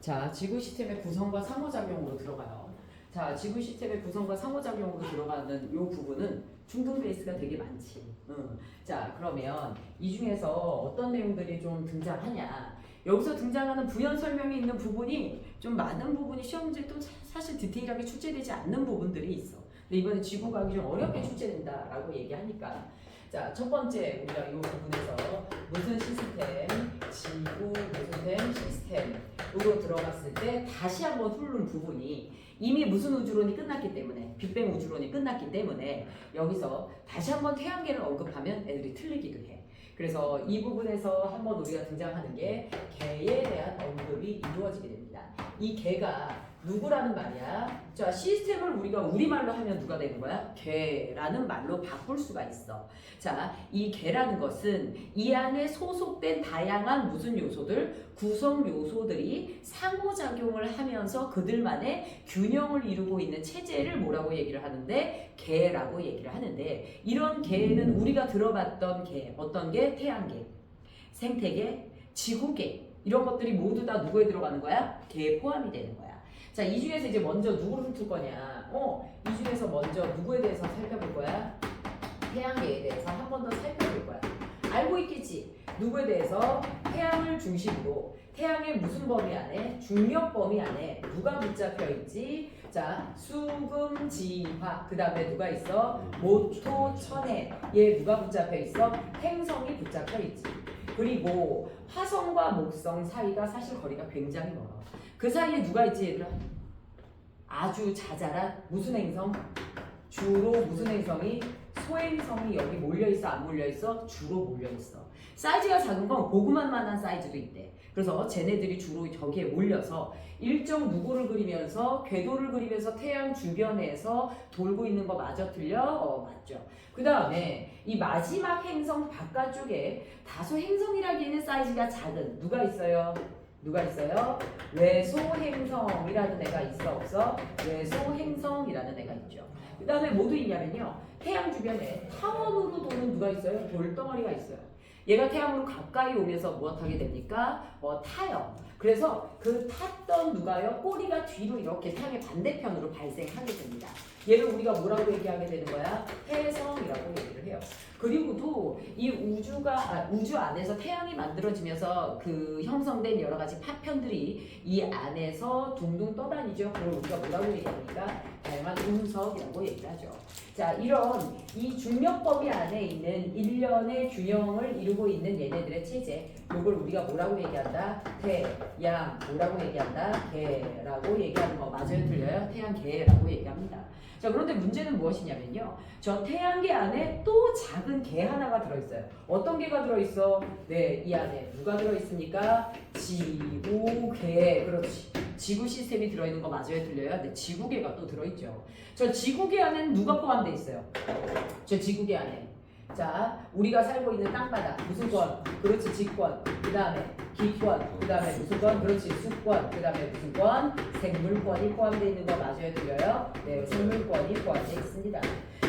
자, 지구 시스템의 구성과 상호작용으로 들어가요. 자, 지구 시스템의 구성과 상호작용으로 들어가는 이 부분은 중등 베이스가 되게 많지. 자, 그러면 이 중에서 어떤 내용들이 좀 등장하냐? 여기서 등장하는 부연 설명이 있는 부분이 좀 많은 부분이 시험 문제 또 사실 디테일하게 출제되지 않는 부분들이 있어. 근데 이번에 지구과학이 좀 어렵게 출제된다라고 얘기하니까 자, 첫 번째 우리가 이 부분에서 무슨 시스템, 지구 무슨 시스템으로 들어갔을 때 다시 한번 훑는 부분이 이미 무슨 우주론이 끝났기 때문에 빅뱅 우주론이 끝났기 때문에 여기서 다시 한번 태양계를 언급하면 애들이 틀리기도 해. 그래서 이 부분에서 한번 우리가 등장하는 게 개에 대한 언급이 이루어지게 됩니다. 이 개가 누구라는 말이야? 자, 시스템을 우리가 우리말로 하면 누가 되는 거야? 개라는 말로 바꿀 수가 있어. 자, 이 개라는 것은 이 안에 소속된 다양한 무슨 요소들, 구성 요소들이 상호작용을 하면서 그들만의 균형을 이루고 있는 체제를 뭐라고 얘기를 하는데? 개라고 얘기를 하는데, 이런 개는 우리가 들어봤던 개, 어떤 개? 태양계, 생태계, 지구계, 이런 것들이 모두 다 누구에 들어가는 거야? 개에 포함이 되는 거야. 자, 이 중에서 이제 먼저 누구를 훑을 거냐? 이 중에서 먼저 누구에 대해서 살펴볼 거야? 태양계에 대해서 한 번 더 살펴볼 거야. 알고 있겠지? 누구에 대해서? 태양을 중심으로 태양의 무슨 범위 안에? 중력 범위 안에 누가 붙잡혀 있지? 자, 수금, 지화. 그 다음에 누가 있어? 모토, 천해에 누가 붙잡혀 있어? 행성이 붙잡혀 있지. 그리고 화성과 목성 사이가 사실 거리가 굉장히 멀어. 그 사이에 누가 있지 얘들아? 아주 자잘한 무슨 행성? 주로 무슨 행성이? 소행성이 여기 몰려있어 안 몰려있어? 주로 몰려있어. 사이즈가 작은 건 고구마만한 사이즈도 있대. 그래서 쟤네들이 주로 저기에 몰려서 일정 누구를 그리면서 궤도를 그리면서 태양 주변에서 돌고 있는 거 맞아 틀려? 맞죠. 그 다음에 이 마지막 행성 바깥쪽에 다소 행성이라기에는 사이즈가 작은 누가 있어요? 누가 있어요? 외소행성이라는 애가 있어 없어? 외소행성이라는 애가 있죠. 그 다음에 뭐도 있냐면요, 태양 주변에 타원으로 도는 누가 있어요? 돌덩어리가 있어요. 얘가 태양으로 가까이 오면서 무엇하게 됩니까? 타요. 그래서 그 탔던 누가요? 꼬리가 뒤로 이렇게 태양의 반대편으로 발생하게 됩니다. 얘를 우리가 뭐라고 얘기하게 되는 거야? 해성이라고 얘기를 해요. 그리고도 이 우주 안에서 태양이 만들어지면서 그 형성된 여러 가지 파편들이 이 안에서 둥둥 떠다니죠. 그걸 우리가 뭐라고 얘기합니까? 다양한 운석이라고 얘기를 하죠. 자, 이런 이 중력 범위 안에 있는 일련의 균형을 이루고 있는 얘네들의 체제, 이걸 우리가 뭐라고 얘기한다? 태양 뭐라고 얘기한다? 개라고 얘기하는 거 맞아요? 틀려요? 태양개라고 얘기합니다. 자, 그런데 문제는 무엇이냐면요, 저 태양계 안에 또 작은 개 하나가 들어있어요. 어떤 개가 들어있어? 네, 이 안에 누가 들어있습니까? 지구개. 그렇지. 지구 시스템이 들어있는 거 맞아요? 틀려요? 네, 지구계가 또 들어있죠. 저 지구계 안에는 누가 포함되어 있어요? 저 지구계 안에. 자, 우리가 살고 있는 땅바닥 무슨 권? 그렇지, 직권. 그 다음에 기권. 그 다음에 무슨 권? 그렇지, 수권. 그 다음에 무슨 권? 생물권이 포함되어 있는 거 맞아요? 틀려요? 네, 생물권이 포함되어 있습니다.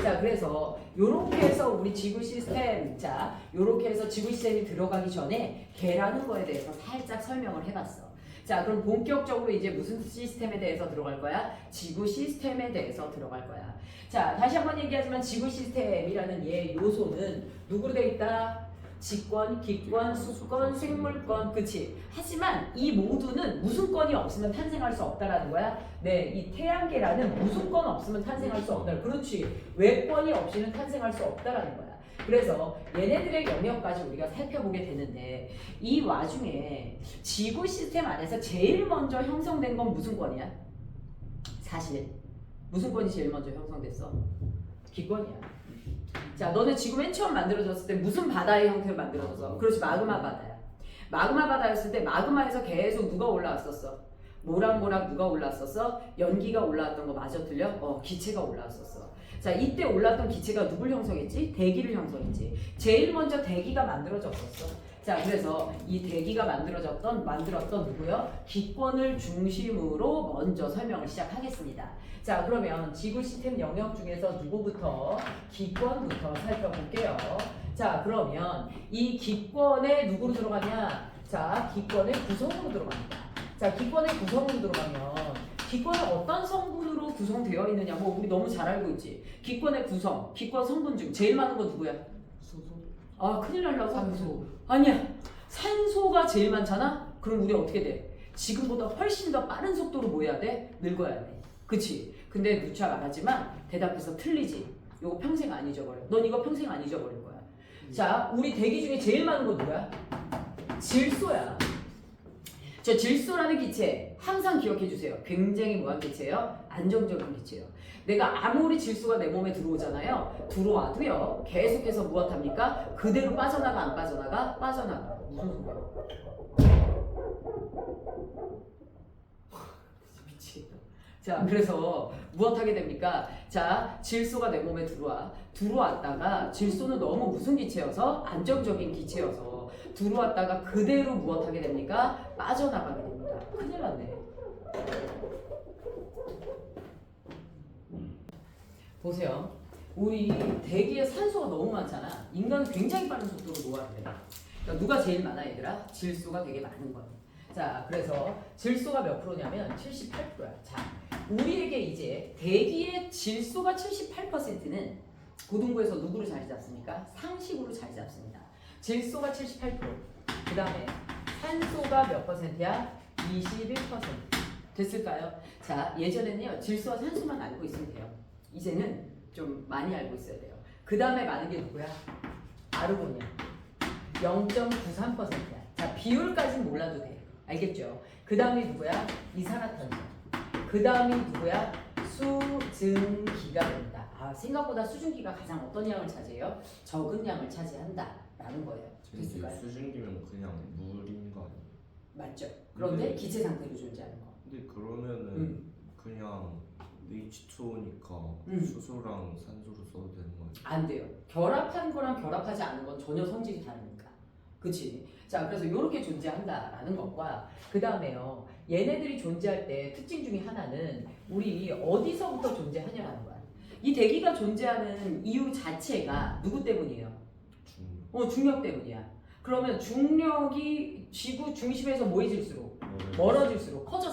자, 그래서 요렇게 해서 우리 지구 시스템, 자, 요렇게 해서 지구 시스템이 들어가기 전에 개라는 거에 대해서 살짝 설명을 해봤어. 자, 그럼 본격적으로 이제 무슨 시스템에 대해서 들어갈 거야? 지구 시스템에 대해서 들어갈 거야. 자, 다시 한번 얘기하지만 지구 시스템이라는 얘 요소는 누구로 돼 있다? 직권, 기권, 수권, 생물권, 그치? 하지만 이 모두는 무슨 권이 없으면 탄생할 수 없다라는 거야. 네, 이 태양계라는 무슨 권 없으면 탄생할 수 없다. 그렇지. 외권이 없이는 탄생할 수 없다라는 거야. 그래서 얘네들의 영역까지 우리가 살펴보게 되는데, 이 와중에 지구 시스템 안에서 제일 먼저 형성된 건 무슨 권이야? 사실 무슨 권이 제일 먼저 형성됐어? 기권이야. 자, 너네 지구 맨 처음 만들어졌을 때 무슨 바다의 형태로 만들어졌어? 그렇지, 마그마 바다야. 마그마 바다였을 때 마그마에서 계속 누가 올라왔었어? 모락모락 누가 올라왔었어? 연기가 올라왔던 거 맞아 틀려? 기체가 올라왔었어. 자, 이때 올랐던 기체가 누굴 형성했지? 대기를 형성했지. 제일 먼저 대기가 만들어졌었어. 자, 그래서 이 대기가 만들었던 누구요? 기권을 중심으로 먼저 설명을 시작하겠습니다. 자, 그러면 지구 시스템 영역 중에서 누구부터? 기권부터 살펴볼게요. 자, 그러면 이 기권에 누구로 들어가냐? 자, 기권의 구성으로 들어갑니다. 자, 기권의 구성으로 들어가면 기권은 어떤 성분으로 구성되어 있느냐 뭐 우리 너무 잘 알고 있지. 기권의 구성, 기권 성분 중 제일 많은 건 누구야? 소소. 아 큰일 날라고. 산소. 아니야. 산소가 제일 많잖아? 그럼 우리 어떻게 돼? 지금보다 훨씬 더 빠른 속도로 뭐 해야 돼? 늙어야 돼. 그치? 근데 누차 말하지만 대답해서 틀리지. 이거 평생 안 잊어버려. 넌 이거 평생 안 잊어버릴 거야. 자, 우리 대기 중에 제일 많은 건 누구야? 질소야. 저 질소라는 기체 항상 기억해 주세요. 굉장히 뭐한 기체예요? 안정적인 기체예요. 내가 아무리 질소가 내 몸에 들어오잖아요. 들어와도요. 계속해서 무엇합니까? 그대로 빠져나가 안 빠져나가? 빠져나가. 무슨 소리야? 미치겠다. 자, 그래서 무엇하게 됩니까? 자, 질소가 내 몸에 들어왔다가 질소는 너무 무슨 기체여서? 안정적인 기체여서 들어왔다가 그대로 무엇하게 됩니까? 빠져나가게 됩니다. 큰일 났네. 보세요. 우리 대기에 산소가 너무 많잖아. 인간은 굉장히 빠른 속도로 노화를 해. 그러니까 누가 제일 많아 얘들아? 질소가 되게 많은 거야. 자, 그래서 질소가 몇 프로냐면 78%야. 자, 우리에게 이제 대기의 질소가 78%는 고등부에서 누구를 자리 잡습니까? 상식으로 자리 잡습니다. 질소가 78%. 그 다음에 산소가 몇 퍼센트야? 21%. 됐을까요? 자, 예전에는요 질소와 산소만 알고 있으면 돼요. 이제는 좀 많이 알고 있어야 돼요. 그 다음에 많은 게 누구야? 아르곤이야. 0.93%야. 자, 비율까지는 몰라도 돼. 알겠죠? 그 다음이 누구야? 이산화탄소. 그 다음이 누구야? 수증기가 됩니다. 아, 생각보다 수증기가 가장 어떤 양을 차지해요? 적은 양을 차지한다 라는 거예요. 됐을까요? 수증기면 그냥 물인 거 아니에요? 맞죠? 그런데 기체 상태로 존재하는 거. 근데 그러면은 그냥 H2O니까 수소랑 산소로 써도 되는 거 아니에요? 안 돼요. 결합한 거랑 결합하지 않은 건 전혀 성질이 다르니까. 그치? 자, 그래서 이렇게 존재한다라는 것과 그 다음에요. 얘네들이 존재할 때 특징 중에 하나는 우리 어디서부터 존재하냐라는 거야. 이 대기가 존재하는 이유 자체가 누구 때문이에요? 중력 때문이야. 그러면 중력이 지구 중심에서 모여질수록 멀어질수록 커져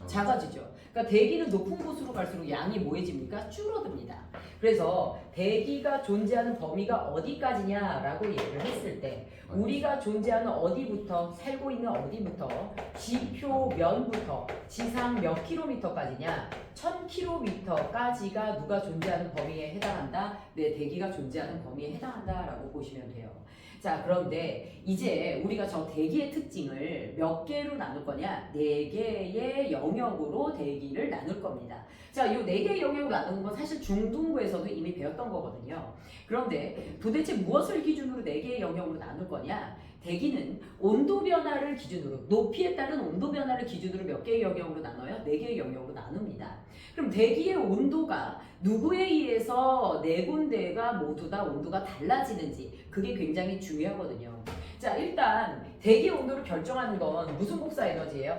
작아지죠. 그러니까 대기는 높은 곳으로 갈수록 양이 뭐해집니까? 줄어듭니다. 그래서 대기가 존재하는 범위가 어디까지냐라고 얘기를 했을 때 우리가 존재하는 어디부터 살고 있는 어디부터 지표면부터 지상 몇 킬로미터까지냐 1000킬로미터까지가 누가 존재하는 범위에 해당한다. 내 대기가 존재하는 범위에 해당한다라고 보시면 돼요. 자, 그런데 이제 우리가 저 대기의 특징을 몇 개로 나눌 거냐? 4개의 영역으로 대기를 나눌 겁니다. 자, 이 4개의 영역으로 나누는 건 사실 중등부에서도 이미 배웠던 거거든요. 그런데 도대체 무엇을 기준으로 4개의 영역으로 나눌 거냐? 대기는 온도 변화를 기준으로, 높이에 따른 온도 변화를 기준으로 몇 개의 영역으로 나눠요? 4개의 영역으로 나눕니다. 그럼 대기의 온도가 누구에 의해서 4군데가 모두 다 온도가 달라지는지 그게 굉장히 중요하거든요. 자, 일단 대기의 온도를 결정하는 건 무슨 복사 에너지예요?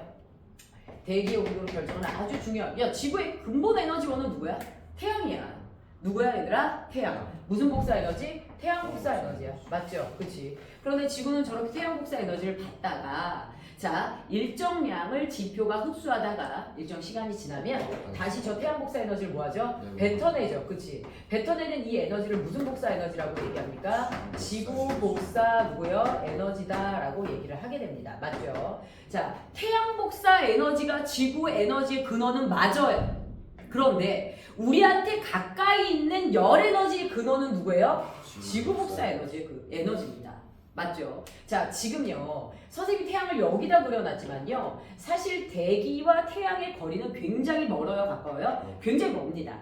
대기의 온도를 결정하는 아주 중요한, 야, 지구의 근본 에너지원은 누구야? 태양이야. 누구야 얘들아? 태양. 무슨 복사 에너지? 태양 복사 에너지야. 맞죠? 그치? 그런데 지구는 저렇게 태양 복사 에너지를 받다가 자, 일정량을 지표가 흡수하다가 일정 시간이 지나면 다시 저 태양 복사 에너지를 뭐하죠? 뱉어내죠. 그치? 뱉어내는 이 에너지를 무슨 복사 에너지라고 얘기합니까? 지구 복사 누구요? 에너지다 라고 얘기를 하게 됩니다. 맞죠? 자, 태양 복사 에너지가 지구 에너지의 근원은 맞아요. 그런데 우리한테 가까이 있는 열 에너지의 근원은 누구예요? 지구 복사 에너지의 그 에너지입니다. 맞죠? 자, 지금요. 선생님이 태양을 여기다 그려놨지만요. 사실 대기와 태양의 거리는 굉장히 멀어요? 가까워요? 굉장히 멉니다.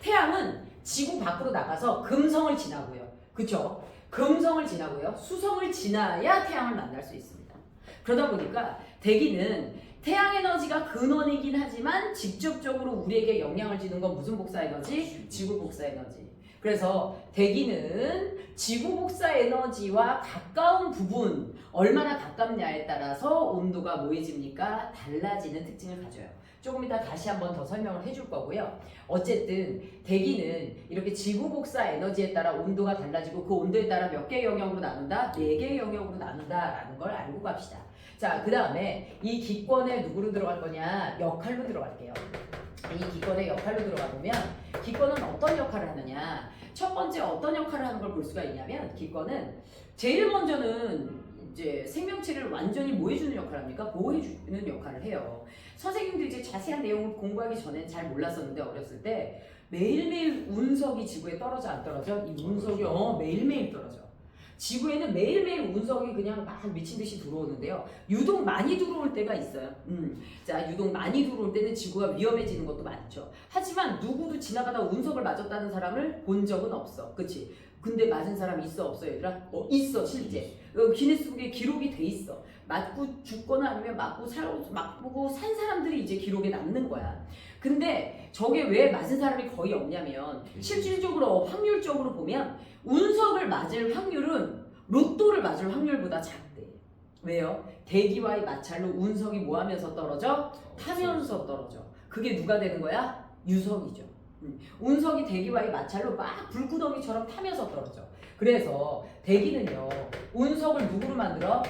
태양은 지구 밖으로 나가서 금성을 지나고요. 그쵸? 금성을 지나고요. 수성을 지나야 태양을 만날 수 있습니다. 그러다 보니까 대기는 태양 에너지가 근원이긴 하지만 직접적으로 우리에게 영향을 주는 건 무슨 복사 에너지? 지구 복사 에너지. 그래서 대기는 지구 복사 에너지와 가까운 부분, 얼마나 가깝냐에 따라서 온도가 뭐해집니까? 달라지는 특징을 가져요. 조금 이따 다시 한번 더 설명을 해줄 거고요. 어쨌든 대기는 이렇게 지구 복사 에너지에 따라 온도가 달라지고 그 온도에 따라 몇 개의 영역으로 나눈다? 4개의 영역으로 나눈다라는 걸 알고 갑시다. 자, 그 다음에 이 기권에 누구로 들어갈 거냐? 역할로 들어갈게요. 이 기권의 역할로 들어가 보면 기권은 어떤 역할을 하느냐? 첫 번째 어떤 역할을 하는 걸 볼 수가 있냐면 기권은 제일 먼저는 이제 생명체를 완전히 뭐 해주는 역할을 합니까? 보호해주는 역할을 해요. 선생님도 이제 자세한 내용을 공부하기 전엔 잘 몰랐었는데 어렸을 때 매일매일 운석이 지구에 떨어져 안 떨어져? 이 운석이 매일매일 떨어져. 지구에는 매일매일 운석이 그냥 막 미친 듯이 들어오는데요. 유독 많이 들어올 때가 있어요. 자, 유독 많이 들어올 때는 지구가 위험해지는 것도 많죠. 하지만 누구도 지나가다 운석을 맞았다는 사람을 본 적은 없어. 그치? 근데 맞은 사람 있어 없어 얘들아? 있어 실제. 기네스북에 기록이 돼 있어. 맞고 죽거나 아니면 맞고 산 사람들이 이제 기록에 남는 거야. 근데 저게 왜 맞은 사람이 거의 없냐면 실질적으로 확률적으로 보면 운석을 맞을 확률은 로또를 맞을 확률보다 작대. 왜요? 대기와의 마찰로 운석이 뭐 하면서 떨어져? 타면서 떨어져. 그게 누가 되는 거야? 유석이죠. 운석이 대기와의 마찰로 막 불구덩이처럼 타면서 떨어져. 그래서 대기는요, 운석을 누구로 만들어?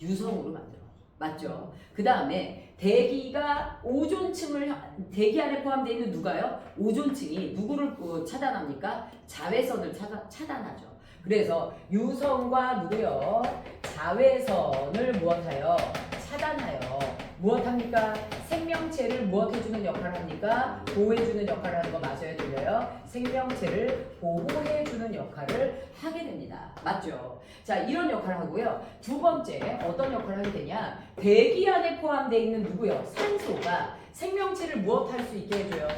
유성으로 만들어. 맞죠? 그 다음에 대기가 오존층을 대기 안에 포함되어 있는 누가요? 오존층이 누구를 차단합니까? 자외선을 차단하죠. 그래서 유성과 누구요? 자외선을 무엇하여? 차단하여. 무엇합니까? 생명체를 무엇해주는 역할을 합니까? 보호해주는 역할을 하는 거 맞아요? 들려요? 생명체를 보호해주는 역할을 하게 됩니다. 맞죠? 자, 이런 역할을 하고요. 두 번째, 어떤 역할을 하게 되냐? 대기 안에 포함되어 있는 누구요? 산소가 생명체를 무엇할 수 있게 해줘요?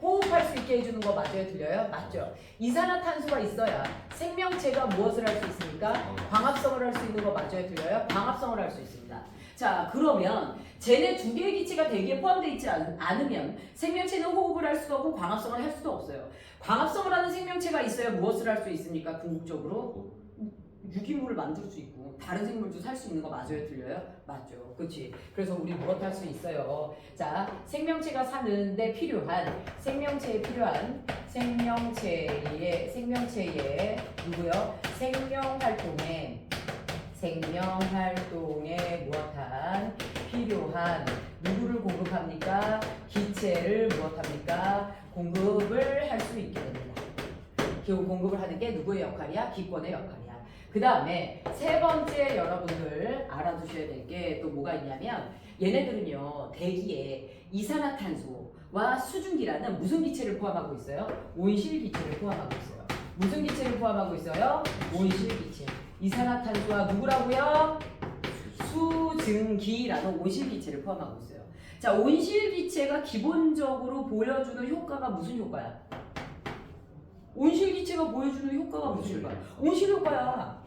호흡할 수 있게 해주는 거 맞아요? 들려요? 맞죠? 이산화탄소가 있어야 생명체가 무엇을 할 수 있습니까? 광합성을 할 수 있는 거 맞아요? 들려요? 광합성을 할 수 있습니다. 자, 그러면 쟤네 두 개의 기체가 대기에 포함되어 있지 않으면 생명체는 호흡을 할 수도 없고 광합성을 할 수도 없어요. 광합성을 하는 생명체가 있어야 무엇을 할 수 있습니까? 궁극적으로 유기물을 만들 수 있고 다른 생물도 살 수 있는 거 맞아요? 들려요? 맞죠. 그렇지. 그래서 우리 무엇 할 수 있어요? 자, 생명체가 사는데 필요한 생명체에 필요한 생명체의 누구요? 생명활동에 무엇한 필요한 누구를 공급합니까? 기체를 무엇합니까? 공급을 할 수 있게 됩니다. 공급을 하는 게 누구의 역할이야? 기권의 역할이야. 그 다음에 세 번째 여러분들 알아두셔야 될 게 또 뭐가 있냐면 얘네들은요 대기에 이산화탄소와 수증기라는 무슨 기체를 포함하고 있어요? 온실기체를 포함하고 있어요. 무슨 기체를 포함하고 있어요? 온실기체. 이산화탄소와 누구라고요? 수증기라는 온실기체를 포함하고 있어요. 자, 온실기체가 기본적으로 보여주는 효과가 무슨 효과야? 온실기체가 보여주는 효과가 무슨 효과야? 온실효과야.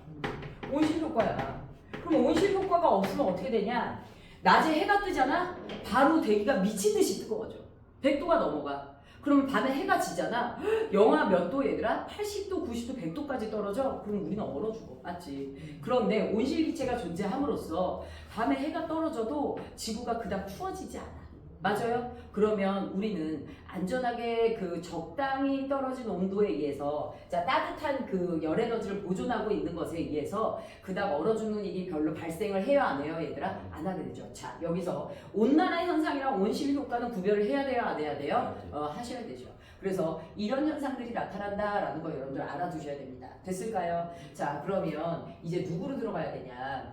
온실효과야. 그럼 온실효과가 없으면 어떻게 되냐? 낮에 해가 뜨잖아? 바로 대기가 미친 듯이 뜨거워져. 100도가 넘어가. 그러면 밤에 해가 지잖아? 영하 몇 도 얘들아? 80도, 90도, 100도까지 떨어져? 그럼 우리는 얼어 죽어. 맞지? 그런데 온실기체가 존재함으로써 밤에 해가 떨어져도 지구가 그닥 추워지지 않아. 맞아요? 그러면 우리는 안전하게 그 적당히 떨어진 온도에 의해서 자 따뜻한 그 열 에너지를 보존하고 있는 것에 의해서 그닥 얼어 죽는 일이 별로 발생을 해요 안 해요 얘들아? 안 하게 되죠. 자 여기서 온난화 현상이랑 온실 효과는 구별을 해야 돼요 안 해야 돼요? 하셔야 되죠. 그래서 이런 현상들이 나타난다라는 거 여러분들 알아두셔야 됩니다. 됐을까요? 자 그러면 이제 누구로 들어가야 되냐?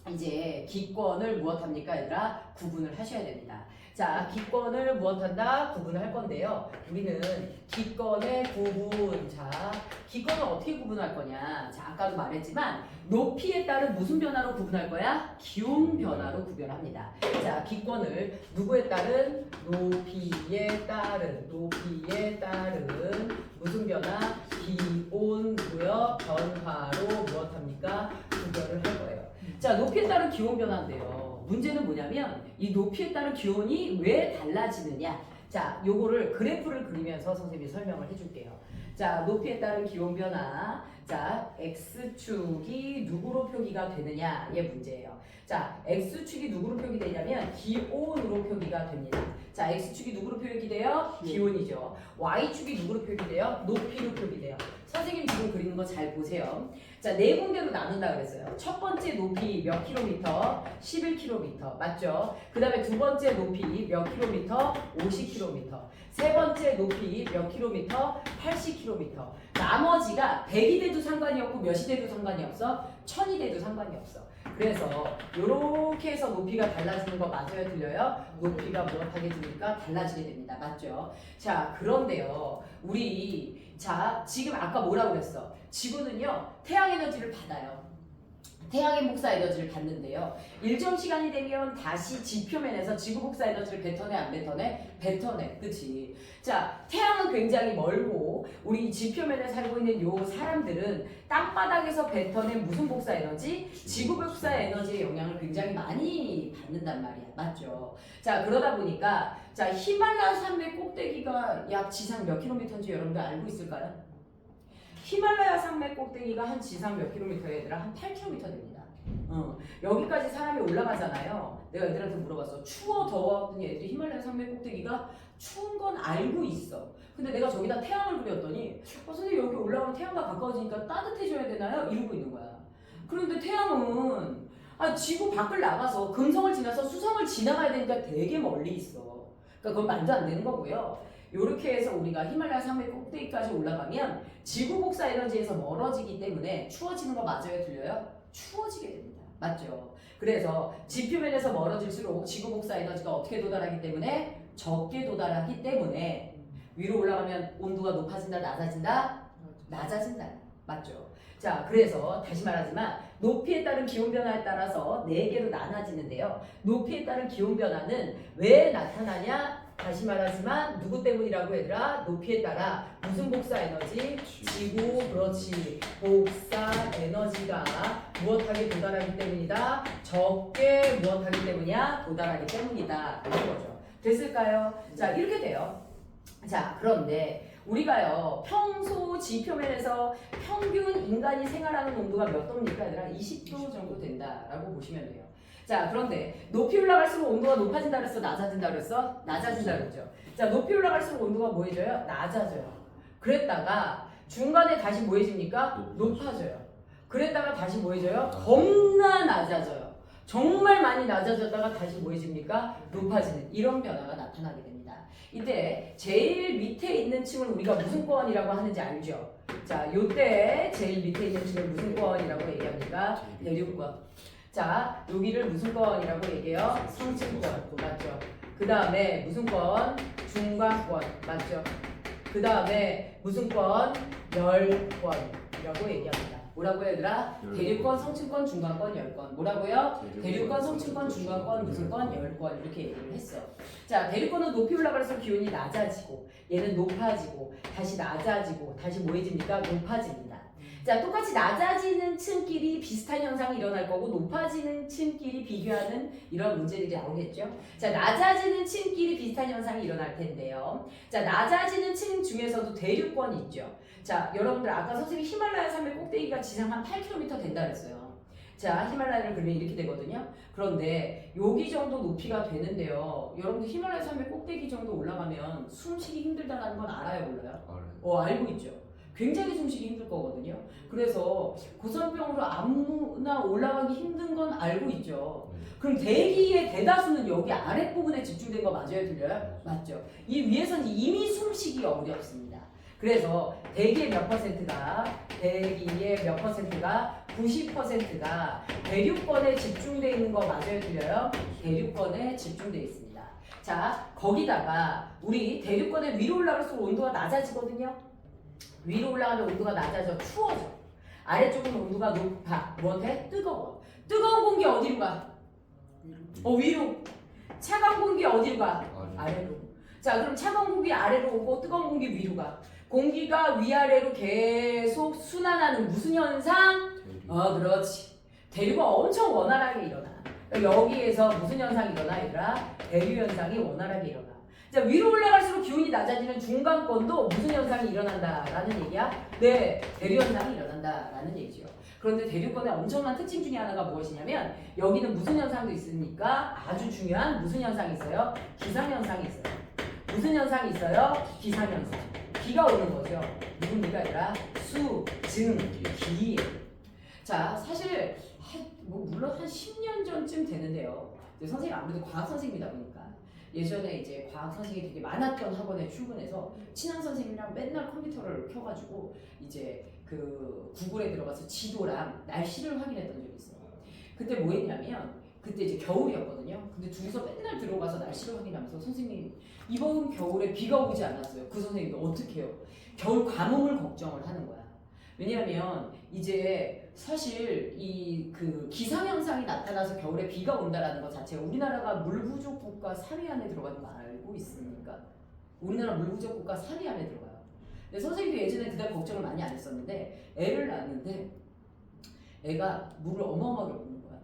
이제 기권을 무엇합니까 얘들아? 구분을 하셔야 됩니다. 자, 기권을 무엇한다? 구분을 할 건데요. 우리는 기권의 구분. 자, 기권을 어떻게 구분할 거냐? 자, 아까도 말했지만 높이에 따른 무슨 변화로 구분할 거야? 기온 변화로 구별합니다. 자, 기권을 누구에 따른? 높이에 따른 무슨 변화? 기온고요. 변화로 무엇합니까? 구별을 할 거예요. 자, 높이에 따른 기온 변화인데요. 문제는 뭐냐면 이 높이에 따른 기온이 왜 달라지느냐. 자, 요거를 그래프를 그리면서 선생님이 설명을 해줄게요. 자, 높이에 따른 기온 변화. 자, X축이 누구로 표기가 되느냐의 문제예요. 자, X축이 누구로 표기되냐면 기온으로 표기가 됩니다. 자, X축이 누구로 표기돼요? 기온이죠. Y축이 누구로 표기돼요? 높이로 표기돼요. 선생님 지금 그리는 거 잘 보세요. 자, 네 군데로 나눈다 그랬어요. 첫 번째 높이 몇 킬로미터? 11킬로미터. 맞죠? 그 다음에 두 번째 높이 몇 킬로미터? 50킬로미터. 세 번째 높이 몇 킬로미터? 80킬로미터. 나머지가 100이 돼도 상관이 없고 몇이 돼도 상관이 없어. 1000이 돼도 상관이 없어. 그래서 이렇게 해서 높이가 달라지는 거 맞아요? 틀려요? 높이가 무엇하게 되니까 달라지게 됩니다. 맞죠? 자, 그런데요. 우리 자, 지금 아까 뭐라고 그랬어? 지구는요. 태양 에너지를 받아요. 태양의 복사 에너지를 받는데요. 일정 시간이 되면 다시 지표면에서 지구 복사 에너지를 뱉어내 안 뱉어내? 뱉어내. 그치? 자, 태양은 굉장히 멀고 우리 지표면에 살고 있는 요 사람들은 땅바닥에서 뱉어낸 무슨 복사 에너지? 지구 복사 에너지의 영향을 굉장히 많이 받는단 말이야. 맞죠? 자, 그러다 보니까 자, 히말라야 산맥 꼭대기가 약 지상 몇 킬로미터인지 여러분들 알고 있을까요? 히말라야 산맥 꼭대기가 한 지상 몇 킬로미터에 얘들아? 한 8km 됩니다. 여기까지 사람이 올라가잖아요. 내가 애들한테 물어봤어. 추워 더워? 했더니 애들이 히말라야 산맥 꼭대기가 추운 건 알고 있어. 근데 내가 저기다 태양을 그렸더니 선생님 여기 올라가면 태양과 가까워지니까 따뜻해져야 되나요? 이러고 있는 거야. 그런데 태양은 지구 밖을 나가서 금성을 지나서 수성을 지나가야 되니까 되게 멀리 있어. 그러니까 그건 말도 안 되는 거고요. 이렇게 해서 우리가 히말라야 산맥 꼭대기까지 올라가면 지구 복사 에너지에서 멀어지기 때문에 추워지는 거 맞아요? 틀려요? 추워지게 됩니다. 맞죠? 그래서 지표면에서 멀어질수록 지구 복사 에너지가 어떻게 도달하기 때문에 적게 도달하기 때문에 위로 올라가면 온도가 높아진다, 낮아진다? 낮아진다. 맞죠? 자, 그래서 다시 말하지만 높이에 따른 기온 변화에 따라서 4개로 나눠지는데요. 높이에 따른 기온 변화는 왜 나타나냐? 다시 말하지만 누구 때문이라고 얘들아? 높이에 따라 무슨 복사 에너지? 지구, 그렇지. 복사 에너지가 무엇하게 도달하기 때문이다? 적게 무엇하기 때문이야? 도달하기 때문이다. 이런 거죠. 됐을까요? 자, 이렇게 돼요. 자, 그런데 우리가요 평소 지표면에서 평균 인간이 생활하는 온도가 몇 도입니까? 얘들아 20도 정도 된다라고 보시면 돼요. 자, 그런데 높이 올라갈수록 온도가 높아진다 그랬어? 낮아진다 그랬어? 낮아진다 그랬죠. 자, 높이 올라갈수록 온도가 뭐해져요? 낮아져요. 그랬다가 중간에 다시 뭐해집니까? 높아져요. 그랬다가 다시 뭐해져요? 겁나 낮아져요. 정말 많이 낮아졌다가 다시 뭐해집니까? 높아지는 이런 변화가 나타나게 됩니다. 이때 제일 밑에 있는 층을 우리가 무슨 권이라고 하는지 알죠? 자, 요때 제일 밑에 있는 층을 무슨 권이라고 얘기합니까? 대륙권. 자, 여기를 무슨 권이라고 얘기해요? 상층권. 맞죠? 그 다음에 무슨 권? 중간권. 맞죠? 그 다음에 무슨 권? 열권이라고 얘기합니다. 뭐라고 얘들아? 대륙권, 성층권, 중간권, 열권. 뭐라고요? 대륙권, 성층권, 중간권, 무슨 권? 열권. 이렇게 얘기를 했어. 자, 대륙권은 높이 올라갈수록 기온이 낮아지고 얘는 높아지고 다시 낮아지고 다시 뭐해집니까? 높아집니다. 자, 똑같이 낮아지는 층끼리 비슷한 현상이 일어날 거고 높아지는 층끼리 비교하는 이런 문제들이 나오겠죠. 자, 낮아지는 층끼리 비슷한 현상이 일어날 텐데요. 자, 낮아지는 층 중에서도 대륙권이 있죠. 자, 여러분들 아까 선생님이 히말라야 산맥 꼭대기가 지상 한 8km 된다 그랬어요. 자, 히말라야를 그리면 이렇게 되거든요. 그런데 여기 정도 높이가 되는데요. 여러분들 히말라야 산맥 꼭대기 정도 올라가면 숨쉬기 힘들다는 건 알아요, 몰라요? 알아요. 알고 있죠. 굉장히 숨쉬기 힘들 거거든요. 그래서 고산병으로 아무나 올라가기 힘든 건 알고 있죠. 그럼 대기의 대다수는 여기 아랫부분에 집중된 거 맞아요? 틀려요? 맞죠. 이 위에서는 이미 숨쉬기 어렵습니다. 그래서 대기의 몇 퍼센트가 90%가 대륙권에 집중되어 있는 거 맞아요? 틀려요? 대륙권에 집중되어 있습니다. 자, 거기다가 우리 대륙권에 위로 올라갈수록 온도가 낮아지거든요. 위로 올라가면 온도가 낮아져 추워져. 아래쪽은 온도가 높아. 뭐한테? 뜨거워. 뜨거운 공기 어디로 가? 위로. 차가운 공기 어디로 가? 아래로. 자, 그럼 차가운 공기 아래로 오고 뜨거운 공기 위로 가. 공기가 위아래로 계속 순환하는 무슨 현상? 그렇지. 대류가 엄청 원활하게 일어나. 여기에서 무슨 현상이 일어나? 얘들아? 대류 현상이 원활하게 일어나. 자, 위로 올라갈수록 기온이 낮아지는 중간권도 무슨 현상이 일어난다라는 얘기야? 네, 대류 현상이 일어난다라는 얘기죠. 그런데 대륙권의 엄청난 특징 중에 하나가 무엇이냐면 여기는 무슨 현상도 있으니까 아주 중요한 무슨 현상이 있어요? 기상현상이 있어요. 무슨 현상이 있어요? 기상현상. 비가 오는 거죠. 누굽니까 얘들아? 수, 증, 기. 자 사실 물론 한 10년 전쯤 되는데요. 이제 선생님 아무래도 과학 선생님이다 보니까 예전에 이제 과학 선생님이 되게 많았던 학원에 출근해서 친한 선생님이랑 맨날 컴퓨터를 켜가지고 이제 그 구글에 들어가서 지도랑 날씨를 확인했던 적이 있어요. 그때 뭐 했냐면 그때 이제 겨울이었거든요. 근데 둘이서 맨날 들어가서 날씨를 확인하면서 선생님 이번 겨울에 비가 오지 않았어요. 그 선생님도 어떻게 해요? 겨울 가뭄을 걱정을 하는 거야. 왜냐하면 이제 사실 이 그 기상 현상이 나타나서 겨울에 비가 온다라는 것 자체가 우리나라가 물 부족 국가 3위 안에 들어가는 거 알고 있습니까? 우리나라 물 부족 국가 3위 안에 들어가요. 근데 선생님도 예전에 그다음 걱정을 많이 안 했었는데 애를 낳았는데 애가 물을 어마어마하게 먹는 거야.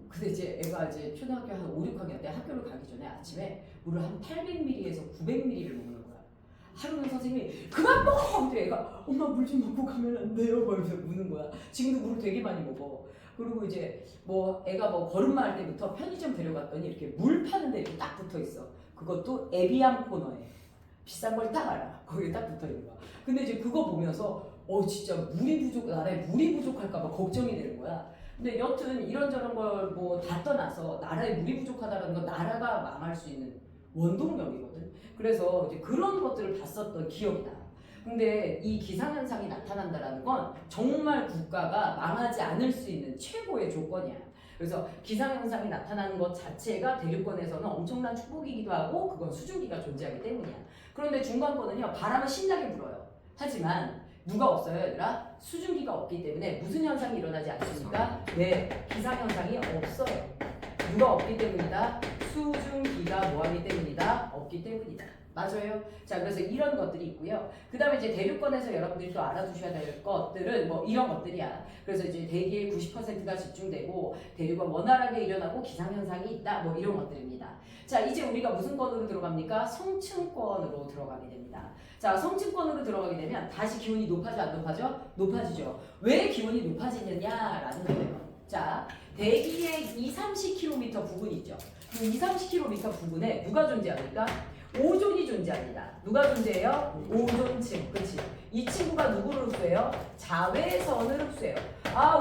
근데 이제 애가 이제 초등학교 한 5, 6학년 때 학교를 가기 전에 아침에 물을 한 800ml에서 900ml를 먹는 거야. 하루는 선생님이 그만 먹어! 근데 애가 엄마 물 좀 먹고 가면 안 돼요? 막 이러면서 우는 거야. 지금도 물을 되게 많이 먹어. 그리고 이제 뭐 애가 뭐 걸음마 할 때부터 편의점 데려갔더니 이렇게 물 파는 데 이렇게 딱 붙어 있어. 그것도 에비앙 코너에 비싼 걸 딱 알아. 거기에 딱 붙어 있는 거야. 근데 이제 그거 보면서 진짜 나라에 물이 부족할까 봐 걱정이 되는 거야. 근데 여튼 이런저런 걸 뭐 다 떠나서 나라에 물이 부족하다는 건 나라가 망할 수 있는 원동력이거든. 그래서 이제 그런 것들을 봤었던 기억이 나. 근데 이 기상현상이 나타난다는 건 정말 국가가 망하지 않을 수 있는 최고의 조건이야. 그래서 기상현상이 나타나는 것 자체가 대륙권에서는 엄청난 축복이기도 하고 그건 수증기가 존재하기 때문이야. 그런데 중간권은요 바람은 신나게 불어요. 하지만 누가 없어요 얘들아? 수증기가 없기 때문에 무슨 현상이 일어나지 않습니까? 네, 기상현상이 없어요. 누가 없기 때문이다? 수증기가 뭐하기 때문이다? 없기 때문이다. 맞아요. 자, 그래서 이런 것들이 있고요. 그 다음에 이제 대륙권에서 여러분들이 또 알아두셔야 될 것들은 뭐 이런 것들이야. 그래서 이제 대기의 90%가 집중되고 대륙은 원활하게 일어나고 기상현상이 있다. 뭐 이런 것들입니다. 자, 이제 우리가 무슨 권으로 들어갑니까? 성층권으로 들어가게 됩니다. 자, 성층권으로 들어가게 되면 다시 기온이 높아져 안 높아져? 높아지죠. 왜 기온이 높아지느냐라는 거예요. 자, 대기의 20-30km 부근 있죠. 그 20-30km 부근에 누가 존재합니까? 오존이 존재합니다. 누가 존재해요? 오존층. 그치? 이 친구가 누구를 흡수해요? 자외선을 흡수해요.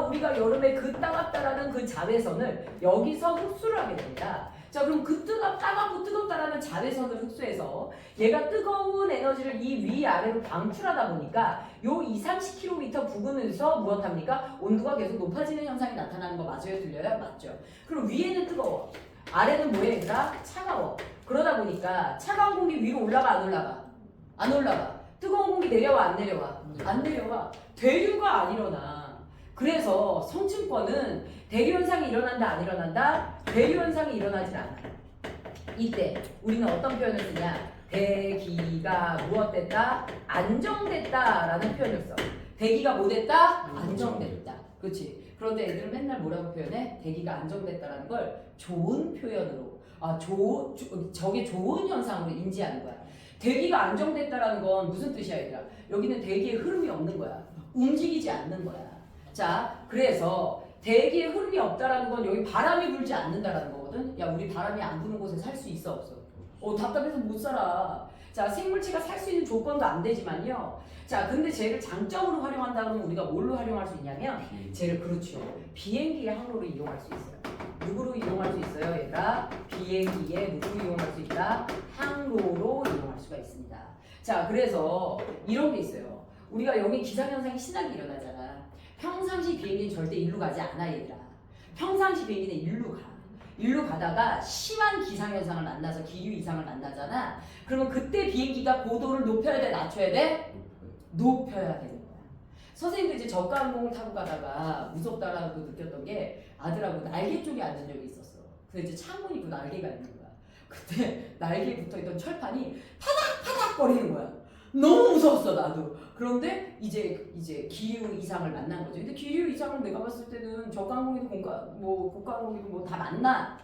우리가 여름에 그 따갑다라는 그 자외선을 여기서 흡수를 하게 됩니다. 자, 그럼 그 따갑고 뜨겁다라는 자외선을 흡수해서 얘가 뜨거운 에너지를 이 위아래로 방출하다 보니까 요 20-30km 부근에서 무엇합니까? 온도가 계속 높아지는 현상이 나타나는 거 맞아요? 들려요? 맞죠? 그럼 위에는 뜨거워. 아래는 뭐해 얘들아? 차가워. 그러다 보니까 차가운 공기 위로 올라가 안 올라가? 안 올라가. 뜨거운 공기 내려와 안 내려와? 안 내려와. 대류가 안 일어나. 그래서 성층권은 대류현상이 일어난다 안 일어난다? 대류현상이 일어나질 않아. 이때 우리는 어떤 표현을 쓰냐? 대기가 무엇됐다? 안정됐다 라는 표현을 써. 대기가 뭐 됐다? 안정됐다. 그렇지. 그런데 애들은 맨날 뭐라고 표현해? 대기가 안정됐다라는 걸 좋은 표현으로 저게 좋은 현상으로 인지하는 거야. 대기가 안정됐다라는 건 무슨 뜻이야 얘들아? 여기는 대기의 흐름이 없는 거야. 움직이지 않는 거야. 자, 그래서 대기의 흐름이 없다라는 건 여기 바람이 불지 않는다라는 거거든. 야, 우리 바람이 안 부는 곳에 살 수 있어 없어? 답답해서 못 살아. 자, 생물체가 살 수 있는 조건도 안 되지만요. 자, 근데 쟤를 장점으로 활용한다 그러면 우리가 뭘로 활용할 수 있냐면 쟤를 그렇죠. 비행기의 항로를 이용할 수 있어요. 누구로 이용할 수 있어요, 얘들아? 비행기에 누구로 이용할 수 있다? 항로로 이용할 수가 있습니다. 자, 그래서 이런 게 있어요. 우리가 여기 기상현상이 신나게 일어나잖아. 평상시 비행기는 절대 일로 가지 않아, 얘들아. 평상시 비행기는 일로 가. 일로 가다가 심한 기상현상을 만나서 기류 이상을 만나잖아. 그러면 그때 비행기가 고도를 높여야 돼, 낮춰야 돼? 높여야 되는 거야. 선생님도 이제 저가 항공을 타고 가다가 무섭다라고 느꼈던 게 아들하고 날개 쪽에 앉은 적이 있었어. 근데 이제 창문 있고 날개가 있는 거야. 그때 날개에 붙어있던 철판이 파닥파닥 거리는 거야. 너무 무서웠어 나도. 그런데 이제 기류 이상을 만난 거죠. 근데 기류 이상을 내가 봤을 때는 저가 항공이도 고가 항공이도 뭐 다 만나.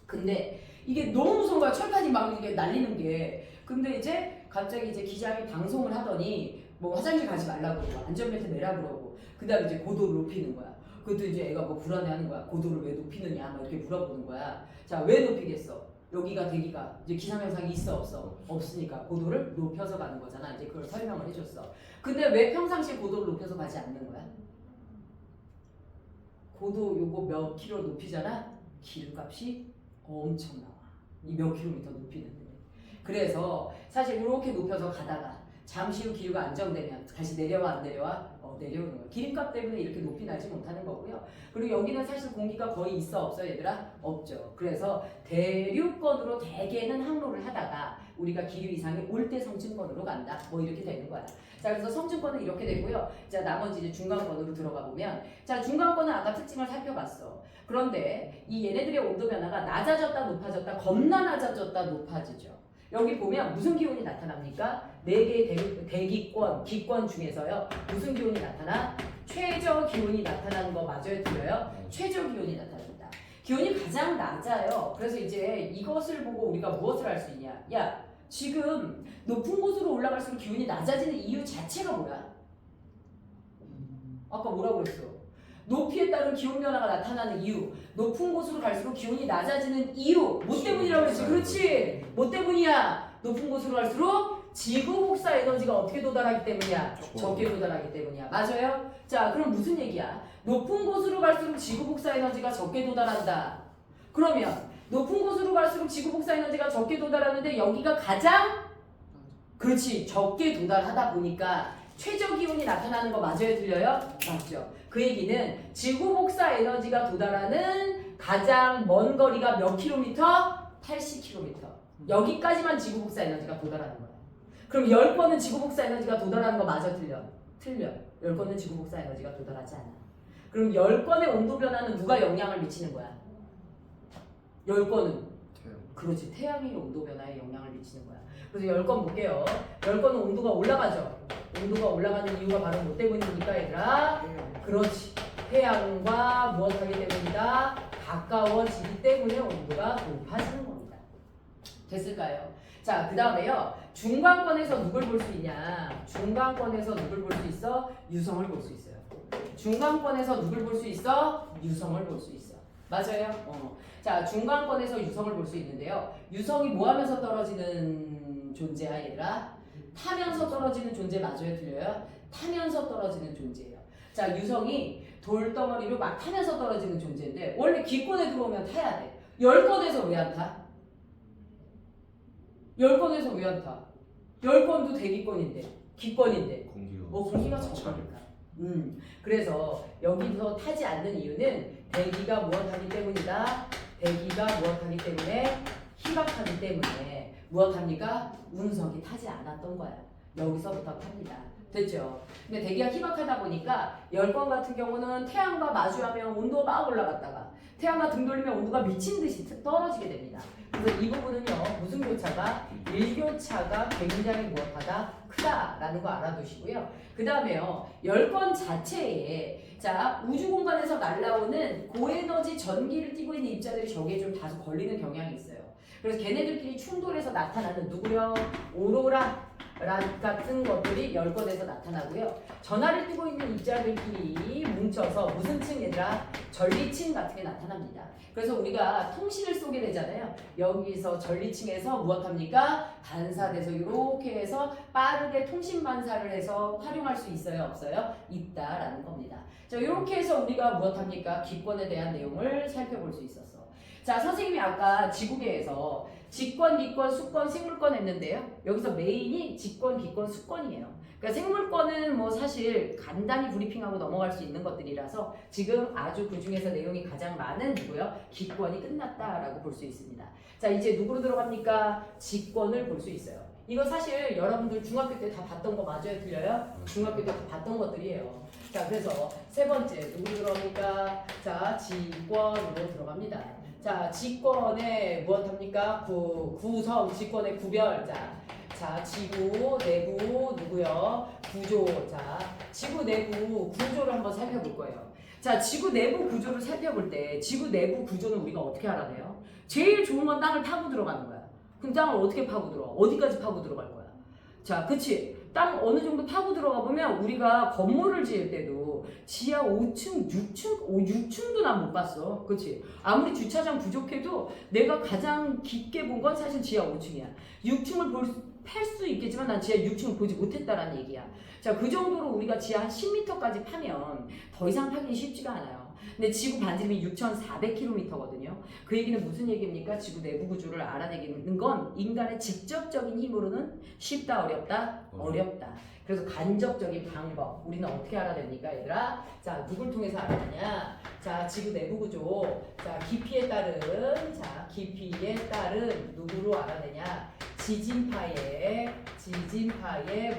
근데 이게 너무 무서운 거야. 철판이 막 이렇게 날리는 게. 근데 이제 갑자기 이제 기장이 방송을 하더니 뭐 화장실 가지 말라고 그러고 안전벨트 매라 그러고 그다음에 이제 고도를 높이는 거야. 그것도 이제 애가 뭐 불안해하는 거야. 고도를 왜 높이느냐 막 이렇게 물어보는 거야. 자, 왜 높이겠어? 여기가 대기가 이제 기상현상이 있어 없어? 없으니까 고도를 높여서 가는 거잖아. 이제 그걸 설명을 해줬어. 근데 왜 평상시에 고도를 높여서 가지 않는 거야? 고도 요거 몇 킬로 높이잖아? 기름값이 엄청 나와. 이 몇 킬로미터 높이는데. 그래서 사실 이렇게 높여서 가다가 잠시 후 기류가 안정되면 다시 내려와 안 내려와? 내려오는 거야. 기름값 때문에 이렇게 높이 나지 못하는 거고요. 그리고 여기는 사실 공기가 거의 있어 없어 얘들아? 없죠. 그래서 대륙권으로 대개는 항로를 하다가 우리가 기류 이상이 올 때 성층권으로 간다. 뭐 이렇게 되는 거야. 자, 그래서 성층권은 이렇게 되고요. 자, 나머지 이제 중간권으로 들어가 보면, 자, 중간권은 아까 특징을 살펴봤어. 그런데 이 얘네들의 온도 변화가 낮아졌다 높아졌다, 겁나 낮아졌다 높아지죠. 여기 보면 무슨 기온이 나타납니까? 4개의 대기권, 기권 중에서요. 무슨 기온이 나타나? 최저 기온이 나타나는 거 맞아요? 틀려요? 최저 기온이 나타납니다. 기온이 가장 낮아요. 그래서 이제 이것을 보고 우리가 무엇을 할 수 있냐? 야, 지금 높은 곳으로 올라갈수록 기온이 낮아지는 이유 자체가 뭐야? 아까 뭐라고 그랬어? 높이에 따른 기온 변화가 나타나는 이유, 높은 곳으로 갈수록 기온이 낮아지는 이유, 뭐 때문이라고 그랬지? 그렇지? 뭐 때문이야? 높은 곳으로 갈수록 지구 복사 에너지가 어떻게 도달하기 때문이야? 적게 도달하기 때문이야. 맞아요? 자, 그럼 무슨 얘기야? 높은 곳으로 갈수록 지구 복사 에너지가 적게 도달한다. 그러면 높은 곳으로 갈수록 지구 복사 에너지가 적게 도달하는데 여기가 가장 그렇지 적게 도달하다 보니까 최저 기온이 나타나는 거 맞아요? 틀려요? 맞죠. 그 얘기는 지구 복사 에너지가 도달하는 가장 먼 거리가 몇 킬로미터? 80킬로미터. 여기까지만 지구 복사 에너지가 도달하는 거야. 그럼 10번은 지구 복사 에너지가 도달하는 거 맞아? 틀려? 틀려. 10번은 지구 복사 에너지가 도달하지 않아. 그럼 10건의 온도 변화는 누가 영향을 미치는 거야? 10건은 그렇지. 태양이 온도 변화에 영향을 미치는 거야. 그래서 10건 볼게요. 10건은 온도가 올라가죠. 온도가 올라가는 이유가 바로 뭐 때문입니까 얘들아? 그렇지. 태양과 무엇하기 때문이다? 가까워지기 때문에 온도가 높아지는 겁니다. 됐을까요? 자, 그 다음에요. 중간권에서 누굴 볼 수 있냐? 중간권에서 누굴 볼 수 있어? 유성을 볼 수 있어요. 중간권에서 누굴 볼 수 있어? 유성을 볼 수 있어. 맞아요? 자, 중간권에서 유성을 볼 수 있는데요. 유성이 뭐 하면서 떨어지는 존재야, 얘들아? 타면서 떨어지는 존재 맞아요? 틀려요? 타면서 떨어지는 존재예요. 자, 유성이 돌덩어리로 막 타면서 떨어지는 존재인데 원래 기권에 들어오면 타야 돼. 10건에서 왜 안 타? 10건에서 왜 안 타? 10건도 대기권인데 기권인데 공기가 적으니까. 그래서 여기서 타지 않는 이유는 대기가 무엇하기 때문이다. 대기가 무엇하기 때문에 희박하기 때문에 무엇합니까? 운석이 타지 않았던 거야. 여기서부터 탑니다. 됐죠? 근데 대기가 희박하다 보니까 10건 같은 경우는 태양과 마주하면 온도가 막 올라갔다가 태양과 등 돌리면 온도가 미친 듯이 떨어지게 됩니다. 그래서 이 부분은요. 무슨 교차가? 일교차가 굉장히 무엇하다? 크다라는 거 알아두시고요. 그 다음에요. 10건 자체에 자 우주 공간에서 날라오는 고에너지 전기를 띠고 있는 입자들이 저기에 좀 다소 걸리는 경향이 있어요. 그래서 걔네들끼리 충돌해서 나타나는 누구요? 오로라 같은 것들이 10건에서 나타나고요. 전하를 띠고 있는 입자들끼리 뭉쳐서 무슨 층 얘들아? 전리층 같은 게 나타납니다. 그래서 우리가 통신을 쏘게 되잖아요. 여기서 전리층에서 무엇합니까? 반사돼서 이렇게 해서 빠르게 통신 반사를 해서 활용할 수 있어요? 없어요? 있다라는 겁니다. 자, 이렇게 해서 우리가 무엇합니까? 기권에 대한 내용을 살펴볼 수 있었어. 자, 선생님이 아까 지구계에서 직권, 기권, 수권, 생물권 했는데요. 여기서 메인이 직권, 기권, 수권이에요. 그러니까 생물권은 뭐 사실 간단히 브리핑하고 넘어갈 수 있는 것들이라서 지금 아주 그 중에서 내용이 가장 많은 누구요? 기권이 끝났다라고 볼 수 있습니다. 자, 이제 누구로 들어갑니까? 직권을 볼 수 있어요. 이거 사실 여러분들 중학교 때 다 봤던 거 맞아요? 틀려요? 중학교 때 다 봤던 것들이에요. 자, 그래서 세 번째 누구로 들어갑니까? 자, 직권으로 들어갑니다. 자, 직권의 무엇합니까? 구성, 직권의 구별. 자, 지구 내부 누구요? 구조. 자, 지구 내부 구조를 한번 살펴볼 거예요. 자, 지구 내부 구조를 살펴볼 때 지구 내부 구조는 우리가 어떻게 알아내요? 제일 좋은 건 땅을 파고 들어가는 거야. 그럼 땅을 어떻게 파고 들어가? 어디까지 파고 들어갈 거야? 자, 그치? 땅 어느 정도 파고 들어가 보면 우리가 건물을 지을 때도 지하 5층, 6층도 난 못 봤어. 그치? 아무리 주차장 부족해도 내가 가장 깊게 본 건 사실 지하 5층이야. 6층을 팔 수 있겠지만 난 지하 6층을 보지 못했다라는 얘기야. 자, 그 정도로 우리가 지하 한 10m까지 파면 더 이상 파기 쉽지가 않아요. 근데 지구 반지름이 6,400km거든요. 그 얘기는 무슨 얘기입니까? 지구 내부 구조를 알아내는 건 인간의 직접적인 힘으로는 쉽다, 어렵다? 어렵다. 그래서 간접적인 방법, 우리는 어떻게 알아냅니까, 얘들아? 자, 누굴 통해서 알아내냐? 자, 지구 내부 구조, 자, 깊이에 따른 누구로 알아내냐? 지진파의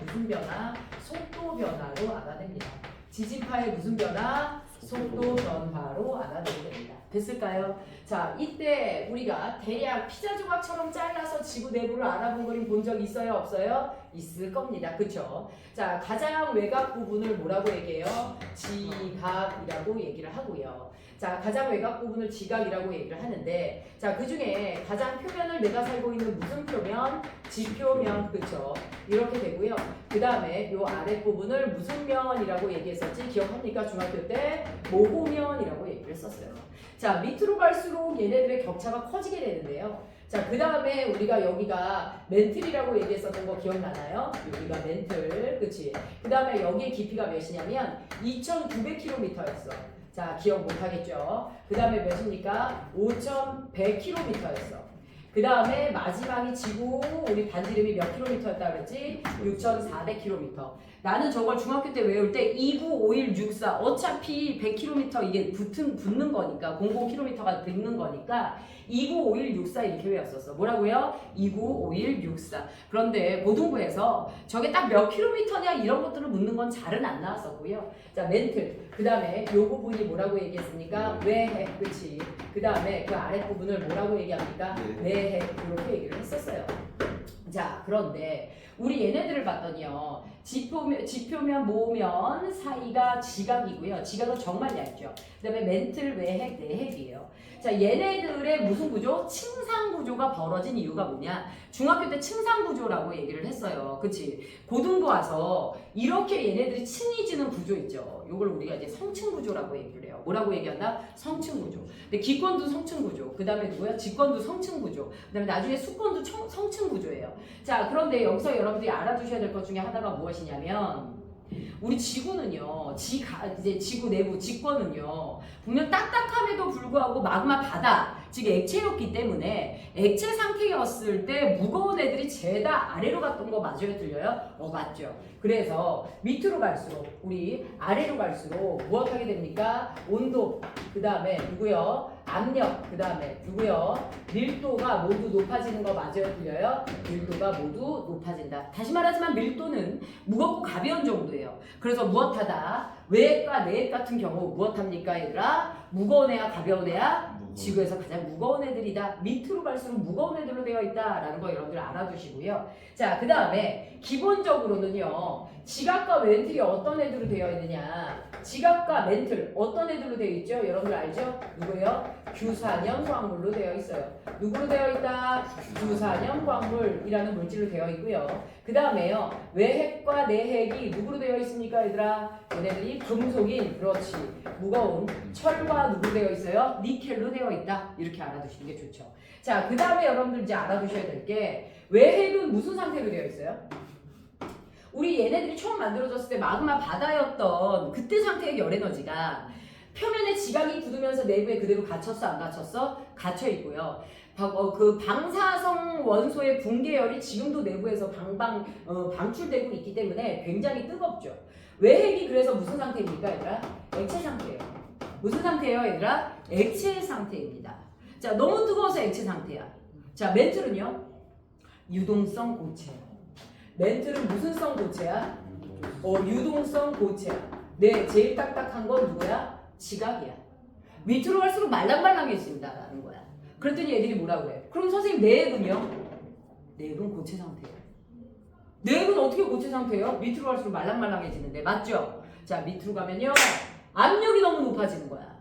무슨 변화? 속도 변화로 알아냅니다. 지진파의 무슨 변화? 속도 변화로 알아내게 됩니다. 됐을까요? 자, 이때 우리가 대략 피자 조각처럼 잘라서 지구 내부를 알아본 그림 본 적 있어요? 없어요? 있을 겁니다. 그쵸? 자, 가장 외곽 부분을 뭐라고 얘기해요? 지각이라고 얘기를 하고요. 자, 가장 외곽 부분을 지각이라고 얘기를 하는데, 자, 그 중에 가장 표면을 내가 살고 있는 무슨 표면? 지표면, 그쵸? 이렇게 되고요. 그 다음에 요 아랫 부분을 무슨 면이라고 얘기했었지? 기억합니까? 중학교 때 모호면이라고 얘기를 했었어요. 자, 밑으로 갈수록 얘네들의 격차가 커지게 되는데요. 자, 그 다음에 우리가 여기가 멘틀이라고 얘기했었던 거 기억나나요? 여기가 멘틀, 그치? 그 다음에 여기의 깊이가 몇이냐면 2,900km였어. 자, 기억 못하겠죠? 그 다음에 몇입니까? 5,100km였어. 그 다음에 마지막이 지구 우리 반지름이 몇 킬로미터였다 그랬지? 6,400km. 나는 저걸 중학교 때 외울 때 295164 어차피 100km 이게 붙는 거니까 00km가 붙는 거니까 295164 이렇게 외웠었어. 뭐라고요? 295164. 그런데 고등부에서 저게 딱 몇 킬로미터냐 이런 것들을 묻는 건 잘은 안 나왔었고요. 자, 멘틀. 그 다음에 요 부분이 뭐라고 얘기했습니까? 외핵. 그치? 그 다음에 그 아랫부분을 뭐라고 얘기합니까? 내핵. 이렇게 얘기를 했었어요. 자, 그런데 우리 얘네들을 봤더니요. 지표면 모면 사이가 지각이고요. 지각은 정말 얇죠. 그 다음에 멘틀, 외핵, 내핵이에요. 자, 얘네들의 무슨 구조? 층상 구조가 벌어진 이유가 뭐냐? 중학교 때 층상 구조라고 얘기를 했어요. 그치? 고등부 와서 이렇게 얘네들이 층이 지는 구조 있죠. 요걸 우리가 이제 성층 구조라고 얘기를 해요. 뭐라고 얘기한다? 성층 구조. 근데 기권도 성층 구조. 그 다음에 누구야? 직권도 성층 구조. 그 다음에 나중에 수권도 성층 구조예요. 자, 그런데 여기서 여러분들이 알아두셔야 될 것 중에 하나가 무엇이냐면 우리 지구는요, 이제 지구 내부 직권은요, 분명 딱딱함에도 불구하고 마그마 바다, 즉 액체였기 때문에 액체 상태였을 때 무거운 애들이 죄다 아래로 갔던 거 맞아요? 들려요? 맞죠. 그래서 밑으로 갈수록, 우리 아래로 갈수록 무엇하게 됩니까? 온도, 그 다음에 누구요? 압력, 그 다음에 누구요? 밀도가 모두 높아지는 거 맞아요? 들려요? 밀도가 모두 높아진다. 다시 말하지만 밀도는 무겁고 가벼운 정도예요. 그래서 무엇하다? 외핵과 내핵 같은 경우 무엇합니까 얘들아? 무거운 애야 가벼운 애야? 지구에서 가장 무거운 애들이다. 밑으로 갈수록 무거운 애들로 되어 있다라는 거 여러분들 알아두시고요. 자, 그 다음에 기본적으로는요. 지각과 멘틀이 어떤 애들로 되어 있느냐? 지각과 멘틀 어떤 애들로 되어 있죠? 여러분들 알죠? 누구요? 규산염 광물로 되어 있어요. 누구로 되어 있다? 규산염 광물이라는 물질로 되어 있고요. 그 다음에요. 외핵과 내핵이 누구로 되어 있습니까 얘들아? 얘네들이 금속인, 그렇지, 무거운 철과 누구로 되어 있어요? 니켈로 되어 있다. 이렇게 알아두시는 게 좋죠. 자, 그 다음에 여러분들 이제 알아두셔야 될 게 외핵은 무슨 상태로 되어 있어요? 우리 얘네들이 처음 만들어졌을 때 마그마 바다였던 그때 상태의 열에너지가 표면에 지각이 굳으면서 내부에 그대로 갇혔어? 안 갇혔어? 갇혀 있고요. 그 방사성 원소의 붕괴열이 지금도 내부에서 방출되고 있기 때문에 굉장히 뜨겁죠. 외핵이 그래서 무슨 상태입니까 얘들아? 액체 상태예요. 무슨 상태예요 얘들아? 액체 상태입니다. 자, 너무 뜨거워서 액체 상태야. 자, 멘틀은요? 유동성 고체예요. 멘틀은 무슨 성 고체야? 유동성 고체야. 네, 제일 딱딱한 건 누구야? 지각이야. 밑으로 갈수록 말랑말랑해진다라는 거야. 그랬더니 애들이 뭐라고 해? 그럼 선생님 내핵은요? 내핵은 고체 상태예요. 내핵은 어떻게 고체 상태예요? 밑으로 갈수록 말랑말랑해지는데 맞죠? 자, 밑으로 가면요 압력이 너무 높아지는 거야.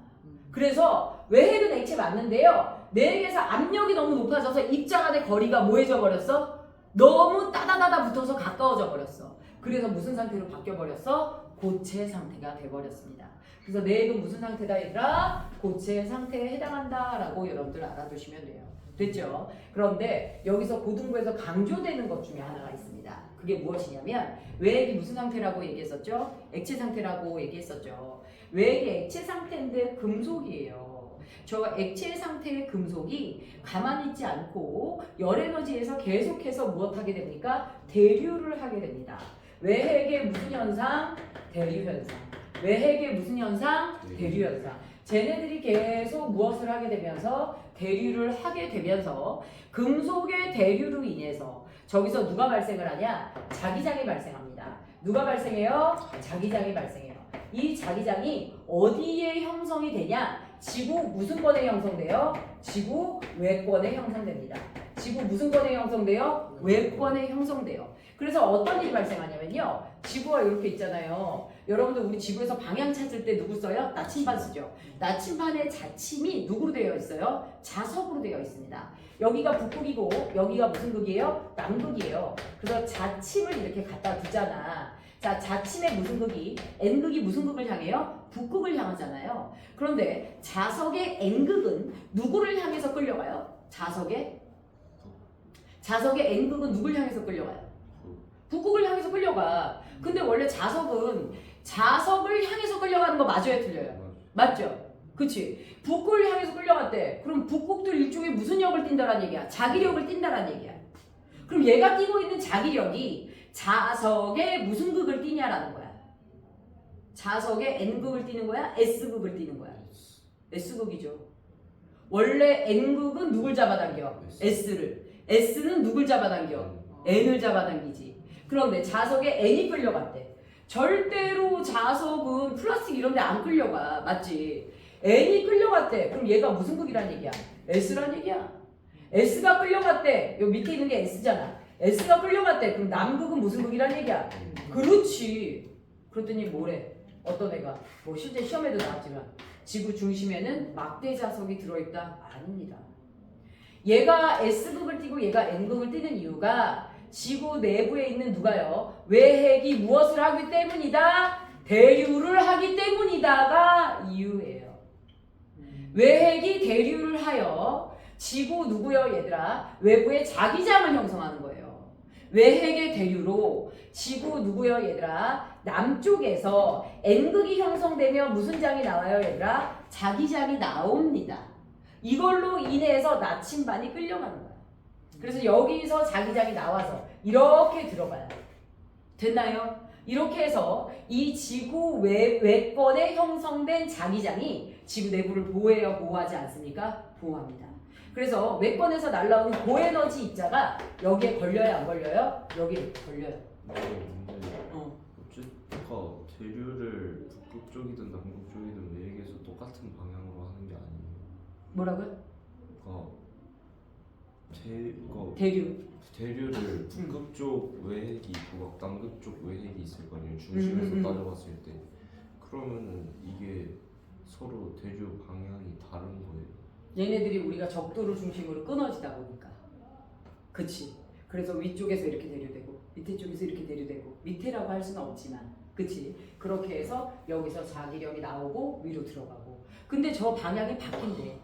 그래서 외핵은 액체 맞는데요, 내핵에서 압력이 너무 높아져서 입자 간의 거리가 뭐해져 버렸어? 너무 따다다다 붙어서 가까워져 버렸어. 그래서 무슨 상태로 바뀌어버렸어? 고체 상태가 돼버렸습니다. 그래서 내 액은 무슨 상태다 얘들아? 고체 상태에 해당한다 라고 여러분들 알아두시면 돼요. 됐죠? 그런데 여기서 고등부에서 강조되는 것 중에 하나가 있습니다. 그게 무엇이냐면 외액이 무슨 상태라고 얘기했었죠? 액체 상태라고 얘기했었죠. 외액이 액체 상태인데 금속이에요. 저 액체 상태의 금속이 가만히 있지 않고 열에너지에서 계속해서 무엇하게 됩니까? 대류를 하게 됩니다. 외핵의 무슨 현상? 대류 현상. 외핵의 무슨 현상? 대류 현상. 쟤네들이 계속 무엇을 하게 되면서 대류를 하게 되면서 금속의 대류로 인해서 저기서 누가 발생을 하냐? 자기장이 발생합니다. 누가 발생해요? 자기장이 발생해요. 이 자기장이 어디에 형성이 되냐? 지구 무슨 권에 형성돼요? 지구 외권에 형성됩니다. 지구 무슨 권에 형성돼요? 외권에 형성돼요. 그래서 어떤 일이 발생하냐면요. 지구가 이렇게 있잖아요. 여러분들 우리 지구에서 방향 찾을 때 누구 써요? 나침반 쓰죠. 나침반의 자침이 누구로 되어 있어요? 자석으로 되어 있습니다. 여기가 북극이고 여기가 무슨 극이에요? 남극이에요. 그래서 자침을 이렇게 갖다 두잖아. 자, 자침의 무슨 극이? N극이 무슨 극을 향해요? 북극을 향하잖아요. 그런데 자석의 N극은 누구를 향해서 끌려가요? 자석의 N극은 누굴 향해서 끌려가요? 북극을 향해서 끌려가. 근데 원래 자석은 자석을 향해서 끌려가는 거 맞아요, 틀려요? 맞죠? 그치? 북극을 향해서 끌려갔대. 그럼 북극도 일종의 무슨 역을 띈다란 얘기야? 자기력을 띈다란 얘기야. 그럼 얘가 띄고 있는 자기력이 자석의 무슨 극을 띄냐라는 거야. 자석의 N극을 띄는 거야? S극을 띄는 거야? S극이죠. 원래 N극은 누굴 잡아당겨? S를. S는 누굴 잡아당겨? N을 잡아당기지. 그런데 자석에 N이 끌려갔대. 절대로 자석은 플라스틱 이런 데 안 끌려가. 맞지? N이 끌려갔대. 그럼 얘가 무슨 극이란 얘기야? S란 얘기야. S가 끌려갔대. 여기 밑에 있는 게 S잖아. S가 끌려갔대. 그럼 남극은 무슨 극이란 얘기야? 그렇지. 그랬더니 뭐래? 어떤 애가 뭐 실제 시험에도 나왔지만 지구 중심에는 막대 자석이 들어있다? 아닙니다. 얘가 S극을 띄고 얘가 N극을 띄는 이유가 지구 내부에 있는 누가요? 외핵이 무엇을 하기 때문이다? 대류를 하기 때문이다가 이유예요. 외핵이 대류를 하여 지구 누구요 얘들아? 외부에 자기장을 형성하는 거예요. 외핵의 대류로 지구 누구요 얘들아? 남쪽에서 N극이 형성되며 무슨 장이 나와요 얘들아? 자기장이 나옵니다. 이걸로 인해서 나침반이 끌려가는 거야. 그래서 여기서 자기장이 나와서 이렇게 들어가요. 됐나요? 이렇게 해서 이 지구 외권에 형성된 자기장이 지구 내부를 보호해요? 보호하지 않습니까? 보호합니다. 그래서 외권에서 날라오는 고에너지 입자가 여기에 걸려요? 안 걸려요? 여기에 걸려요. 어쨌든 대류를 북극 쪽이든 남극 쪽이든 외액에서 똑같은 방향으로 하는 게 아니에요. 뭐라고요? 대류를 북극 쪽 외핵이 있고 남극 쪽 외핵이 있을 거 아니에요. 중심에서 따져봤을 때. 그러면은 이게 서로 대류 방향이 다른 거예요. 얘네들이 우리가 적도를 중심으로 끊어지다 보니까. 그치? 그래서 위쪽에서 이렇게 대류되고 밑에 쪽에서 이렇게 대류되고 밑에라고 할 수는 없지만 그치? 그렇게 해서 여기서 자기력이 나오고 위로 들어가고 근데 저 방향이 바뀐대.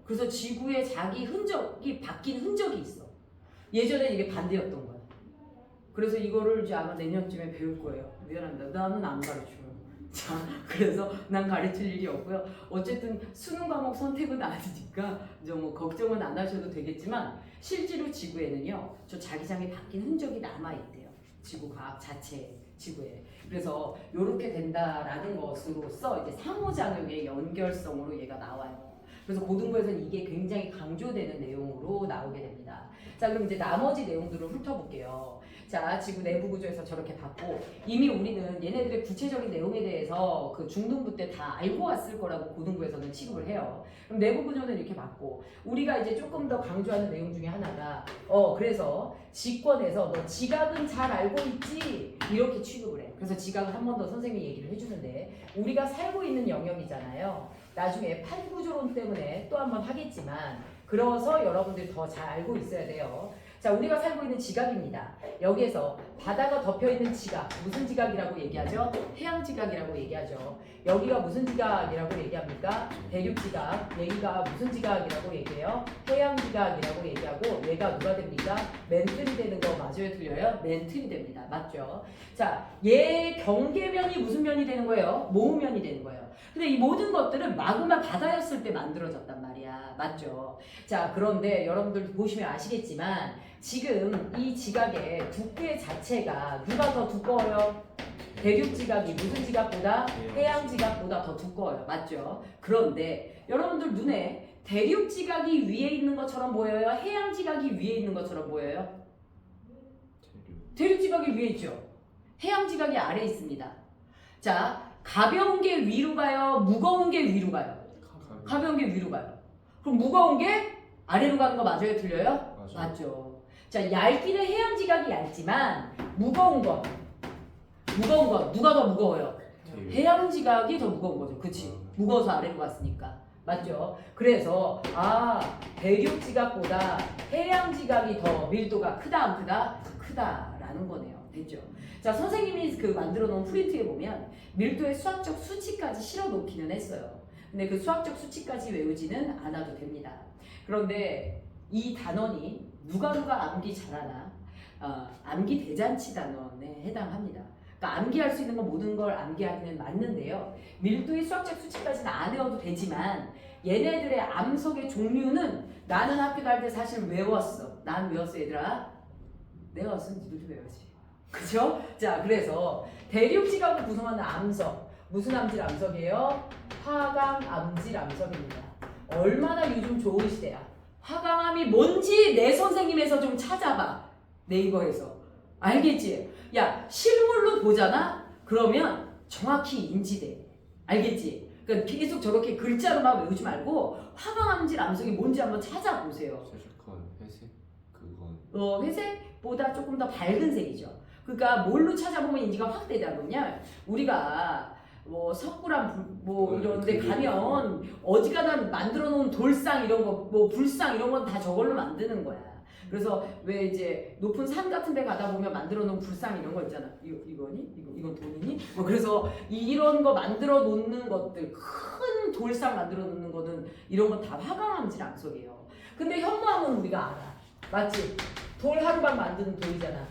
그래서 지구에 자기 흔적이 바뀐 흔적이 있어. 예전에 이게 반대였던 거야. 그래서 이거를 이제 아마 내년쯤에 배울 거예요. 미안합니다. 나는 안 가르쳐요. 자, 그래서 난 가르칠 일이 없고요. 어쨌든 수능 과목 선택은 아니니까 뭐 걱정은 안 하셔도 되겠지만 실제로 지구에는요, 저 자기장이 바뀐 흔적이 남아 있대요. 지구 과학 자체 지구에. 그래서 이렇게 된다라는 것으로서 이제 상호작용의 연결성으로 얘가 나와요. 그래서 고등부에서는 이게 굉장히 강조되는 내용으로 나오게 됩니다. 자, 그럼 이제 나머지 내용들을 훑어볼게요. 자, 지구 내부 구조에서 저렇게 봤고 이미 우리는 얘네들의 구체적인 내용에 대해서 그 중등부 때 다 알고 왔을 거라고 고등부에서는 취급을 해요. 그럼 내부 구조는 이렇게 봤고 우리가 이제 조금 더 강조하는 내용 중에 하나가 그래서 지권에서 너 지각은 잘 알고 있지? 이렇게 취급을 해. 그래서 지각은 한 번 더 선생님이 얘기를 해주는데 우리가 살고 있는 영역이잖아요. 나중에 판구조론 때문에 또 한 번 하겠지만 그래서 여러분들이 더 잘 알고 있어야 돼요. 자, 우리가 살고 있는 지각입니다. 여기에서 바다가 덮여있는 지각, 무슨 지각이라고 얘기하죠? 해양 지각이라고 얘기하죠. 여기가 무슨 지각이라고 얘기합니까? 대륙 지각. 여기가 무슨 지각이라고 얘기해요? 해양 지각이라고 얘기하고 얘가 누가 됩니까? 맨틀이 되는 거 맞아요? 틀려요? 맨틀이 됩니다. 맞죠? 자, 얘 경계면이 무슨 면이 되는 거예요? 모음면이 되는 거예요. 근데 이 모든 것들은 마그마 바다였을 때 만들어졌단 말이야. 맞죠? 자, 그런데 여러분들 보시면 아시겠지만 지금 이 지각의 두께 자체가 누가 더 두꺼워요? 대륙 지각이 무슨 지각보다? 해양 지각보다 더 두꺼워요. 맞죠? 그런데 여러분들 눈에 대륙 지각이 위에 있는 것처럼 보여요? 해양 지각이 위에 있는 것처럼 보여요? 대륙 지각이 위에 있죠? 해양 지각이 아래에 있습니다. 자, 가벼운 게 위로 가요? 무거운 게 위로 가요? 가벼운 게 위로 가요. 그럼 무거운 게 아래로 가는 거 맞아요? 틀려요? 맞죠. 자, 얇기는 해양 지각이 얇지만 무거운 건 누가 더 무거워요? 해양 지각이 더 무거운 거죠. 그치? 무거워서 아래로 갔으니까. 맞죠? 그래서 대륙 지각보다 해양 지각이 더 밀도가 크다 안 크다? 크다라는 거네요. 됐죠? 자, 선생님이 그 만들어 놓은 프린트에 보면 밀도의 수학적 수치까지 실어 놓기는 했어요. 근데 그 수학적 수치까지 외우지는 않아도 됩니다. 그런데 이 단원이 누가 암기 잘하나? 암기 대잔치 단원에 해당합니다. 그러니까 암기할 수 있는 건 모든 걸 암기하기는 맞는데요. 밀도의 수학적 수치까지는 안 외워도 되지만 얘네들의 암석의 종류는 나는 학교 다닐 때 사실 외웠어. 난 외웠어 얘들아. 내가 외웠으면 니들도 외우지. 그죠? 자, 그래서 대륙 지각을 구성하는 암석. 무슨 암질 암석이에요? 화강 암질 암석입니다. 얼마나 요즘 좋은 시대야. 화강암이 뭔지 내 선생님에서 좀 찾아봐. 네이버에서. 알겠지? 야, 실물로 보잖아? 그러면 정확히 인지돼. 알겠지? 그러니까 계속 저렇게 글자로만 외우지 말고 화강암질 암석이 뭔지 한번 찾아보세요. 회색? 그건 회색보다 조금 더 밝은 색이죠. 그러니까 뭘로 찾아보면 인지가 확 되냐면요. 우리가 뭐 석굴암 이런 데 가면 어지간한 만들어 놓은 돌상 이런 거 뭐 불상 이런 건 다 저걸로 만드는 거야. 그래서 왜 이제 높은 산 같은 데 가다 보면 만들어 놓은 불상 이런 거 있잖아. 이건 돈이니? 뭐 그래서 이런 거 만들어 놓는 것들 큰 돌상 만들어 놓는 거는 이런 건 다 화강암질 암석이에요. 근데 현무암은 우리가 알아. 맞지? 돌 하루방 만드는 돌이잖아.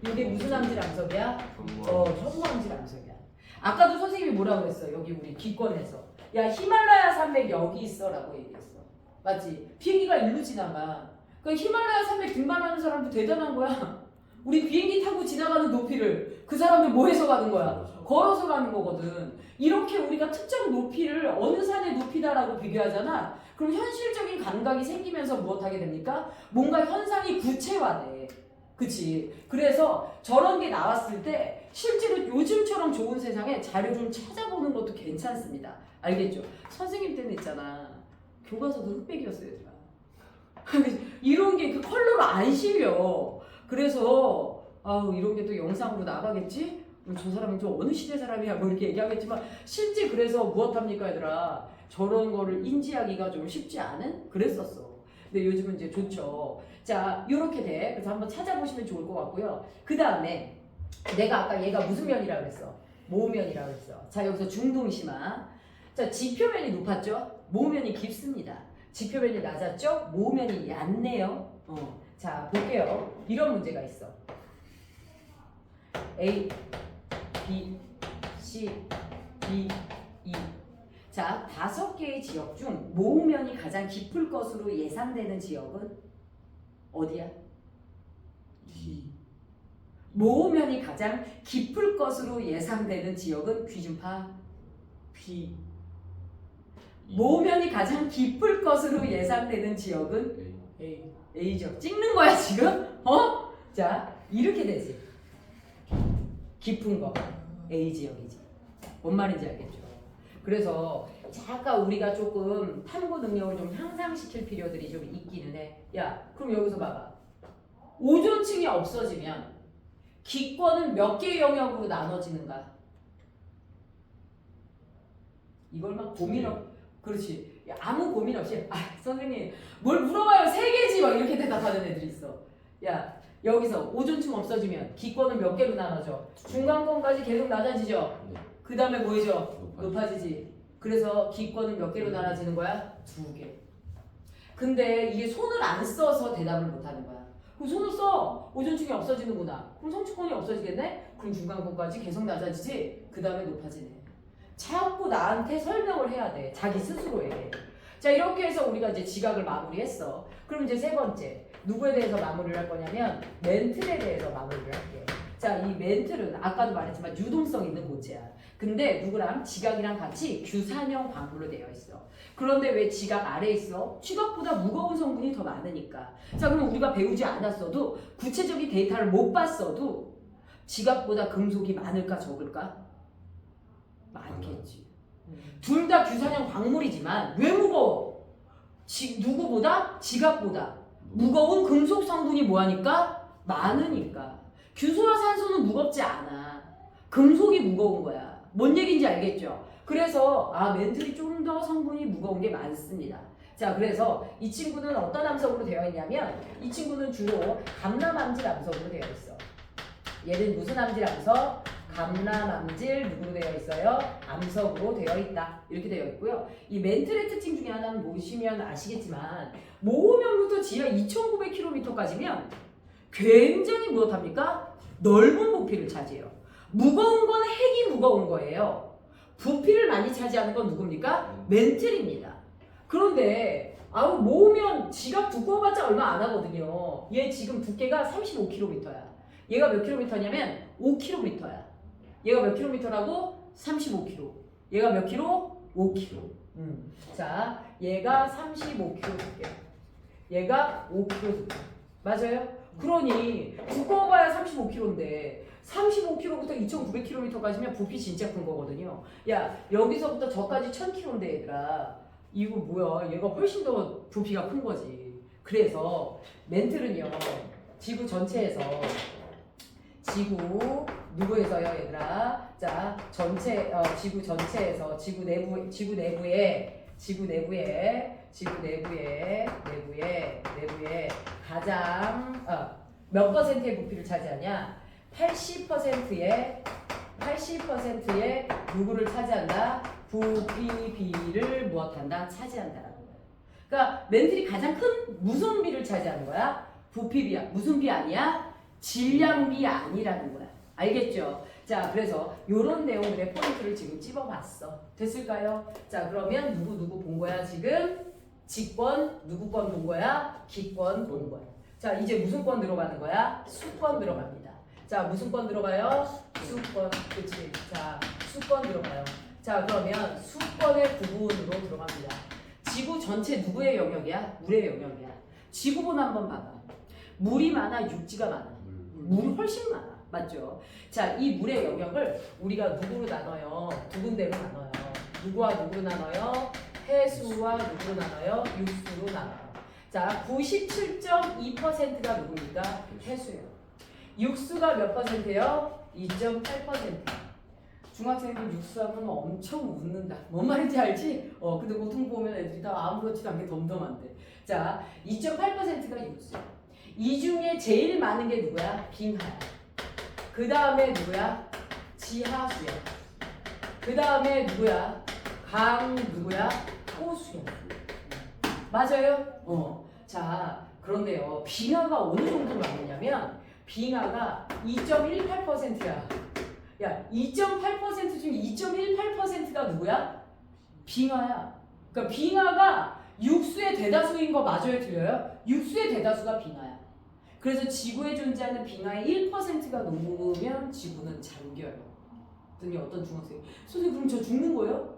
이게 무슨 암질 암석이야? 현무암질 암석이야. 아까도 선생님이 뭐라고 했어? 여기 우리 기권에서 야, 히말라야 산맥 여기 있어 라고 얘기했어. 맞지? 비행기가 일로 지나가. 그 히말라야 산맥 등반하는 사람도 대단한 거야. 우리 비행기 타고 지나가는 높이를 그 사람들 뭐 해서 가는 거야? 걸어서 가는 거거든. 이렇게 우리가 특정 높이를 어느 산의 높이다라고 비교하잖아. 그럼 현실적인 감각이 생기면서 무엇하게 됩니까? 뭔가 현상이 구체화돼. 그치? 그래서 저런 게 나왔을 때 실제로 요즘처럼 좋은 세상에 자료 좀 찾아보는 것도 괜찮습니다. 알겠죠? 선생님 때는 있잖아. 교과서도 흑백이었어요, 얘들아. 이런 게 그 컬러로 안 실려. 그래서 이런 게 또 영상으로 나가겠지? 저 사람은 저 어느 시대 사람이야 뭐 이렇게 얘기하겠지만 실제 그래서 무엇합니까 얘들아? 저런 거를 인지하기가 좀 쉽지 않은? 그랬었어. 근데 요즘은 이제 좋죠. 자, 요렇게 돼. 그래서 한번 찾아보시면 좋을 것 같고요. 그 다음에 내가 아까 얘가 무슨 면이라고 그랬어? 모면이라고 그랬어. 자, 여기서 중동심화. 자, 지표면이 높았죠? 모면이 깊습니다. 지표면이 낮았죠? 모면이 얕네요. 자, 볼게요. 이런 문제가 있어. A, B, C, D, E. 자, 5개의 지역 중 모면이 가장 깊을 것으로 예상되는 지역은 어디야? D. 모면이 가장 깊을 것으로 예상되는 지역은 귀중파 B. 모면이 가장 깊을 것으로 예상되는 지역은 A죠. 찍는 거야 지금? 자, 이렇게 되지. 깊은 거 A 지역이지. 뭔 말인지 알겠죠? 그래서 잠깐 우리가 조금 탐구 능력을 좀 향상시킬 필요들이 좀 있기는 해. 야, 그럼 여기서 봐봐. 오존층이 없어지면 기권은 몇 개의 영역으로 나눠지는가? 이걸만 고민 그렇지. 아무 고민 없이 선생님 뭘 물어봐요 3개지 막 이렇게 대답하는 애들이 있어. 야 여기서 오존층 없어지면 기권은 몇 개로 나눠져? 중간권까지 계속 낮아지죠. 네. 그 다음에 뭐해져? 높아지. 높아지지. 그래서 기권은 몇 개로 나눠지는 거야? 2개. 근데 이게 손을 안 써서 대답을 못 하는 거야. 그럼 손을 써. 오존층이 없어지는구나. 그럼 성취권이 없어지겠네? 그럼 중간권까지 계속 낮아지지? 그 다음에 높아지네. 자꾸 나한테 설명을 해야 돼. 자기 스스로 해. 자 이렇게 해서 우리가 이제 지각을 마무리했어. 그럼 이제 세 번째. 누구에 대해서 마무리를 할 거냐면 멘틀에 대해서 마무리를 할게. 자, 이 멘틀은 아까도 말했지만 유동성 있는 고체야. 근데 누구랑 지각이랑 같이 규산형 광물로 되어 있어. 그런데 왜 지각 아래에 있어? 지각보다 무거운 성분이 더 많으니까. 자, 그럼 우리가 배우지 않았어도 구체적인 데이터를 못 봤어도 지각보다 금속이 많을까 적을까? 많겠지. 둘 다 규산형 광물이지만 왜 무거워? 누구보다? 지각보다. 무거운 금속 성분이 뭐하니까? 많으니까. 규소와 산소는 무겁지 않아. 금속이 무거운 거야. 뭔 얘기인지 알겠죠? 그래서 멘틀이 좀 더 성분이 무거운 게 많습니다. 자, 그래서 이 친구는 어떤 암석으로 되어 있냐면 이 친구는 주로 감람암질 암석으로 되어 있어. 얘는 무슨 암질 암석? 감람암질 누구로 되어 있어요? 암석으로 되어 있다. 이렇게 되어 있고요. 이 멘틀의 특징 중에 하나는 보시면 아시겠지만 모호면부터 지하 2,900km까지면 굉장히 무엇합니까? 넓은 부피를 차지해요. 무거운 건 핵이 무거운 거예요. 부피를 많이 차지하는 건 누굽니까? 멘틀입니다. 그런데 모으면 지각 두꺼워봤자 얼마 안 하거든요. 얘 지금 두께가 35km야. 얘가 몇 킬로미터냐면 5km야. 얘가 몇 킬로미터라고? 35km. 얘가 몇 킬로? 5km. 자, 얘가 35km 두께. 얘가 5km 두께. 맞아요? 그러니 두꺼워봐야 35km인데 35km부터 2,900km까지면 부피 진짜 큰 거거든요. 야, 여기서부터 저까지 1,000km인데 얘들아. 이거 뭐야? 얘가 훨씬 더 부피가 큰 거지. 그래서 멘틀은요. 지구 전체에서 지구 누구에서요, 얘들아? 자, 지구 전체에서 지구 내부에 가장 몇 퍼센트의 부피를 차지하냐? 80%의 누구를 차지한다? 부피비를 무엇한다? 차지한다라는 거야. 그러니까 멘틀이 가장 큰 무슨 비를 차지하는 거야? 부피비야. 무슨 비 아니야? 질량비 아니라는 거야. 알겠죠? 자, 그래서 요런 내용들의 포인트를 지금 찝어봤어. 됐을까요? 자, 그러면 누구 본 거야 지금? 직권, 누구 권 본 거야? 기권 본 거야. 자, 이제 무슨 권 들어가는 거야? 수권 들어갑니다. 자, 무슨 권 들어가요? 수권. 그치? 자, 수권 들어가요. 자, 그러면 수권의 부분으로 들어갑니다. 지구 전체 누구의 영역이야? 물의 영역이야. 지구본 한번 봐봐. 물이 많아, 육지가 많아. 물이 훨씬 많아. 맞죠? 자, 이 물의 영역을 우리가 누구로 나눠요? 두 군데로 나눠요. 누구와 누구로 나눠요? 해수와 누구로 나눠요? 육수로 나눠요. 자, 97.2%가 누굽니까? 해수예요. 육수가 몇 퍼센트예요? 2.8%. 중학생들 육수하면 엄청 웃는다. 뭔 말인지 알지? 근데 보통 보면 애들이 다 아무렇지도 않게 덤덤한데. 자, 2.8%가 육수. 이 중에 제일 많은 게 누구야? 빙하야. 그 다음에 누구야? 지하수야. 그 다음에 누구야? 누구야? 호수야. 맞아요? 자, 그런데요. 빙하가 어느 정도 많으냐면 빙하가 2.18%야. 야, 2.8% 중에 2.18%가 누구야? 빙하야. 그러니까 빙하가 육수의 대다수인 거 맞아요? 틀려요? 육수의 대다수가 빙하야. 그래서 지구에 존재하는 빙하의 1%가 녹으면 지구는 잠겨요. 그랬더니 어떤 중학생이 선생님 그럼 저 죽는 거예요?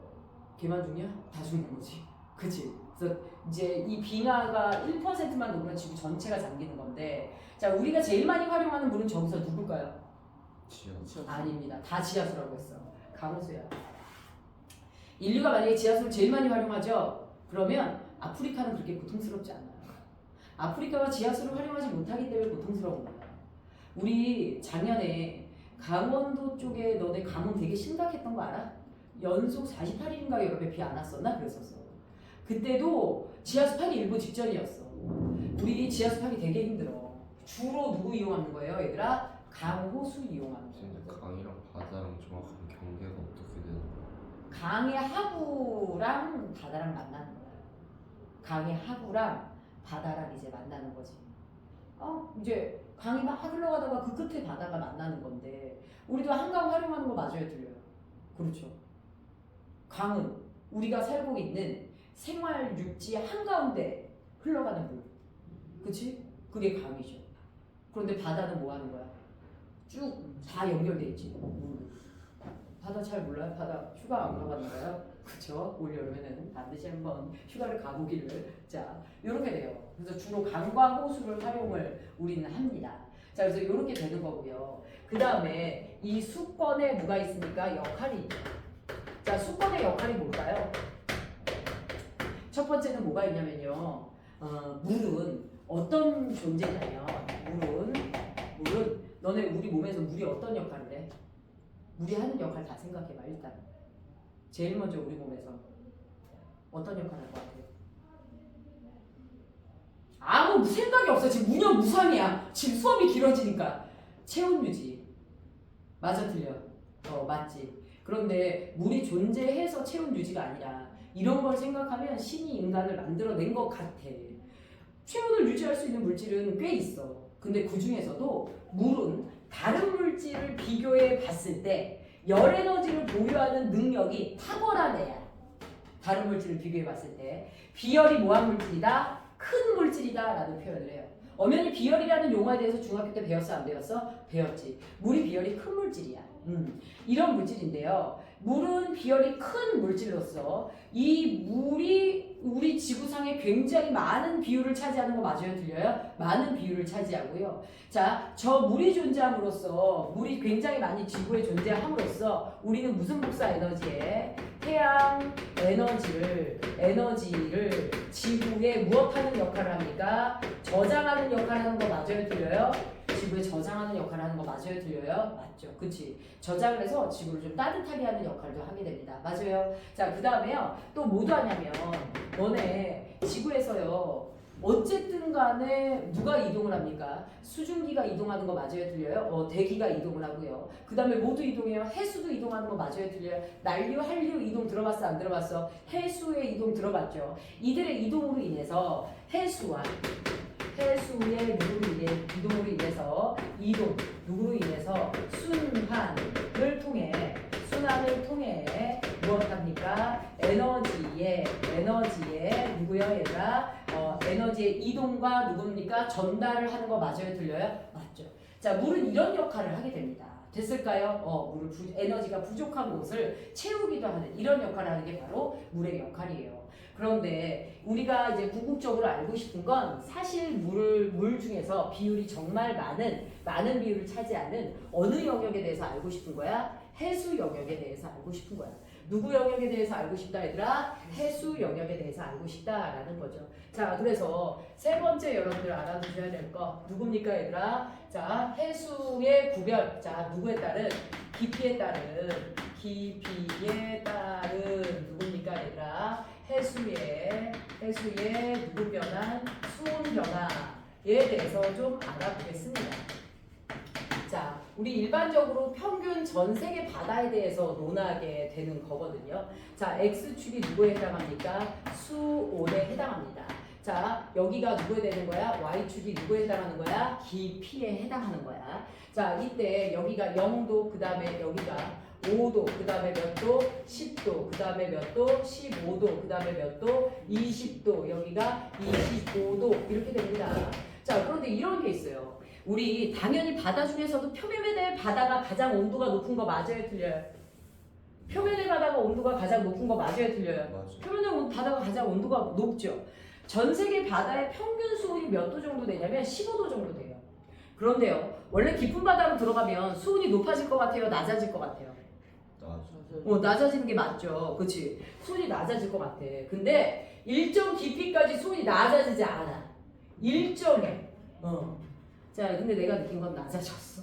걔만 죽냐? 다 죽는 거지. 그치? 그래서 이제 이 빙하가 1%만 녹으면 지구 전체가 잠기는 건데 자, 우리가 제일 많이 활용하는 물은 저기서 누굴까요? 지하수. 아닙니다. 다 지하수라고 했어. 강호수야. 인류가 만약에 지하수를 제일 많이 활용하죠? 그러면 아프리카는 그렇게 고통스럽지 않아요. 아프리카가 지하수를 활용하지 못하기 때문에 고통스러운 거야. 우리 작년에 강원도 쪽에 너네 가뭄 되게 심각했던 거 알아? 연속 48일인가 여러 배 비 안 왔었나? 그랬었어. 그때도 지하수 파기 일보 직전이었어. 우리 지하수 파기 되게 힘들어. 주로 누구 이용하는 거예요, 얘들아? 강, 호수 이용하는 근데 거예요. 강이랑 바다랑 정확한 경계가 어떻게 되는 거야? 강의 하구랑 바다랑 만나는 거야. 강의 하구랑 바다랑 이제 만나는 거지. 이제 강이 막 흘러가다가 그 끝에 바다가 만나는 건데 우리도 한강 활용하는 거 맞아요, 들려요? 그렇죠. 강은 우리가 살고 있는 생활 육지 한가운데 흘러가는 물. 그치? 그게 강이죠. 그런데 바다는 뭐 하는 거야? 쭉 다 연결돼 있지. 바다 잘 몰라요? 바다 휴가 안 가봤나요? 그쵸? 올 여름에는 반드시 한번 휴가를 가보기를. 자, 이렇게 돼요. 그래서 주로 강과 호수를 활용을 우리는 합니다. 자, 그래서 이렇게 되는 거고요. 그 다음에 이 수권에 뭐가 있습니까? 역할이 있죠. 자, 수권의 역할이 뭘까요? 첫 번째는 뭐가 있냐면요. 물은 어떤 존재냐면 물은 너네 우리 몸에서 물이 어떤 역할을 해? 물이 하는 역할 다 생각해봐. 일단 제일 먼저 우리 몸에서 어떤 역할을 할 것 같아요? 아무 생각이 없어. 지금 무념무상이야. 지금 수업이 길어지니까 체온 유지. 맞아, 틀려? 맞지. 그런데 물이 존재해서 체온 유지가 아니라 이런 걸 생각하면 신이 인간을 만들어낸 것 같아. 체온을 유지할 수 있는 물질은 꽤 있어. 근데 그 중에서도 물은 다른 물질을 비교해 봤을 때 열 에너지를 보유하는 능력이 탁월한 애야. 다른 물질을 비교해 봤을 때 비열이 뭐한 물질이다? 큰 물질이다 라는 표현을 해요. 엄연히 비열이라는 용어에 대해서 중학교 때 배웠어? 안 배웠어? 배웠지. 물이 비열이 큰 물질이야. 이런 물질인데요. 물은 비열이 큰 물질로서 이 물이 우리 지구상에 굉장히 많은 비율을 차지하는 거 맞아요? 들려요? 많은 비율을 차지하고요. 자, 저 물이 존재함으로써 물이 굉장히 많이 지구에 존재함으로써 우리는 무슨 복사 에너지에 태양 에너지를 지구에 무엇하는 역할을 합니까? 저장하는 역할을 하는 거 맞아요? 들려요? 지구에 저장하는 역할을 하는 거 맞아요? 들려요? 맞죠? 그치? 저장을 해서 지구를 좀 따뜻하게 하는 역할도 하게 됩니다. 맞아요? 자, 그 다음에요. 또 뭐도 하냐면 너네 지구에서요. 어쨌든 간에 누가 이동을 합니까? 수증기가 이동하는 거 맞아요? 들려요? 대기가 이동을 하고요. 그 다음에 뭐도 이동해요? 해수도 이동하는 거 맞아요? 들려요? 난류, 한류 이동 들어봤어? 안 들어봤어? 해수의 이동 들어봤죠? 이들의 이동으로 인해서 해수의 이동으로 인해서 누구로 인해서 순환을 통해 무엇합니까? 에너지의 누구요? 얘가 에너지의 이동과 누굽니까? 전달을 하는 거 맞아요? 들려요? 맞죠. 자, 물은 이런 역할을 하게 됩니다. 됐을까요? 에너지가 부족한 곳을 채우기도 하는 이런 역할을 하는 게 바로 물의 역할이에요. 그런데 우리가 이제 궁극적으로 알고 싶은 건 사실 물 중에서 비율이 정말 많은 비율을 차지하는 어느 영역에 대해서 알고 싶은 거야? 해수 영역에 대해서 알고 싶은 거야. 누구 영역에 대해서 알고 싶다 얘들아? 해수 영역에 대해서 알고 싶다라는 거죠. 자, 그래서 세 번째 여러분들 알아두셔야 될 거 누굽니까 얘들아? 자, 해수의 구별. 자, 누구에 따른? 깊이에 따른 누굽니까 얘들아? 해수의 누구 변환? 수온 변화에 대해서 좀 알아보겠습니다. 자, 우리 일반적으로 평균 전 세계 바다에 대해서 논하게 되는 거거든요. 자, X축이 누구에 해당합니까? 수온에 해당합니다. 자, 여기가 누구에 되는 거야? Y축이 누구에 해당하는 거야? 깊이에 해당하는 거야. 자, 이때 여기가 0도, 그 다음에 여기가 5도, 그 다음에 몇 도? 10도, 그 다음에 몇 도? 15도, 그 다음에 몇 도? 20도, 여기가 25도 이렇게 됩니다. 자, 그런데 이런 게 있어요. 우리 당연히 바다 중에서도 표면의 바다가 가장 온도가 높은 거 맞아요? 틀려요? 표면의 바다가 온도가 가장 높은 거 맞아요? 틀려요? 맞아. 표면의 바다가 가장 온도가 높죠. 전 세계 바다의 평균 수온이 몇 도 정도 되냐면 15도 정도 돼요. 그런데요, 원래 깊은 바다로 들어가면 수온이 높아질 것 같아요? 낮아질 것 같아요? 낮아지는 게 맞죠. 그치? 수온이 낮아질 것 같아. 근데 일정 깊이까지 수온이 낮아지지 않아. 일정해. 자, 근데 내가 느낀 건 낮아졌어.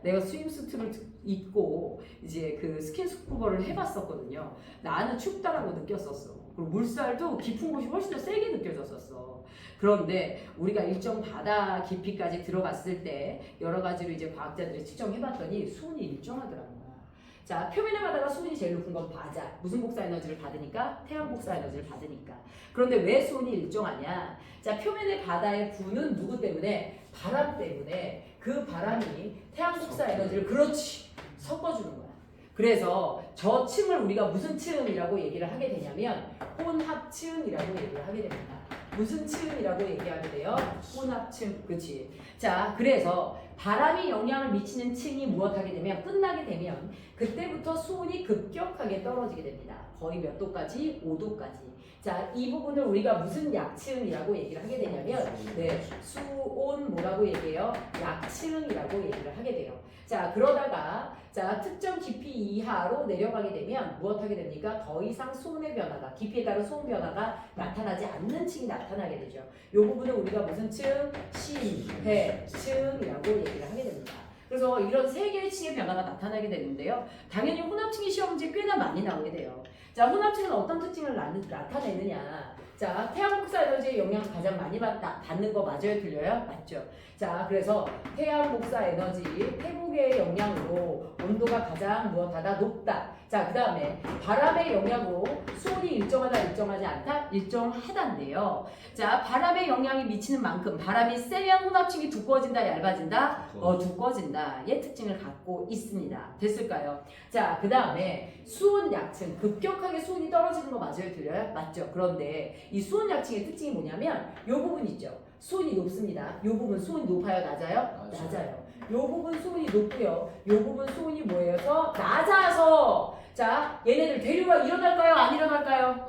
내가 스윙수트를 입고 이제 그 스킨스쿠버를 해봤었거든요. 나는 춥다라고 느꼈었어. 그리고 물살도 깊은 곳이 훨씬 더 세게 느껴졌었어. 그런데 우리가 일정 바다 깊이까지 들어갔을 때 여러 가지로 이제 과학자들이 측정해봤더니 수온이 일정하더라는 거야. 자, 표면의 바다가 수온이 제일 높은 건 맞아. 무슨 복사 에너지를 받으니까? 태양 복사 에너지를 받으니까. 그런데 왜 수온이 일정하냐? 자, 표면의 바다의 부는 누구 때문에? 바람 때문에. 그 바람이 태양 복사 에너지를 그렇지 섞어주는 거야. 그래서 저 층을 우리가 무슨 층이라고 얘기를 하게 되냐면 혼합층이라고 얘기를 하게 됩니다. 무슨 층이라고 얘기하게 돼요? 혼합층. 그치? 자, 그래서 바람이 영향을 미치는 층이 무엇하게 되면 끝나게 되면 그때부터 수온이 급격하게 떨어지게 됩니다. 거의 몇 도까지? 5도까지. 자, 이 부분을 우리가 무슨 약층이라고 얘기를 하게 되냐면 네, 수온 뭐라고 얘기해요? 약층이라고 얘기를 하게 돼요. 자, 그러다가 자, 특정 깊이 이하로 내려가게 되면 무엇하게 됩니까? 더 이상 수온의 변화가 깊이에 따른 수온 변화가 나타나지 않는 층이 나타나게 되죠. 이 부분을 우리가 무슨 층? 심해층이라고 얘기를 하게 됩니다. 그래서 이런 세 개의 층의 변화가 나타나게 되는데요. 당연히 혼합층이 시험 문제에 꽤나 많이 나오게 돼요. 자, 혼합층은 어떤 특징을 나타내느냐? 자, 태양 복사 에너지의 영향을 가장 많이 받는 거 맞아요? 틀려요? 맞죠? 자, 그래서 태양 복사 에너지, 태국의 영향으로 온도가 가장 무엇하다? 높다. 자, 그 다음에 바람의 영향으로 수온이 일정하다, 일정하지 않다? 일정하다인데요. 자, 바람의 영향이 미치는 만큼 바람이 세면 혼합층이 두꺼워진다, 얇아진다? 두꺼워진다. 의 특징을 갖고 있습니다. 됐을까요? 자, 그 다음에 수온 약층, 급격하게 수온이 떨어지는 거 맞아요? 틀려요? 맞죠? 그런데 이 수온 약층의 특징이 뭐냐면 이 부분 있죠? 수온이 높습니다. 이 부분 수온이 높아요? 낮아요? 낮아요. 이 부분 수온이 높고요. 이 부분 수온이 뭐예요? 낮아서 자, 얘네들 대류가 일어날까요? 안 일어날까요?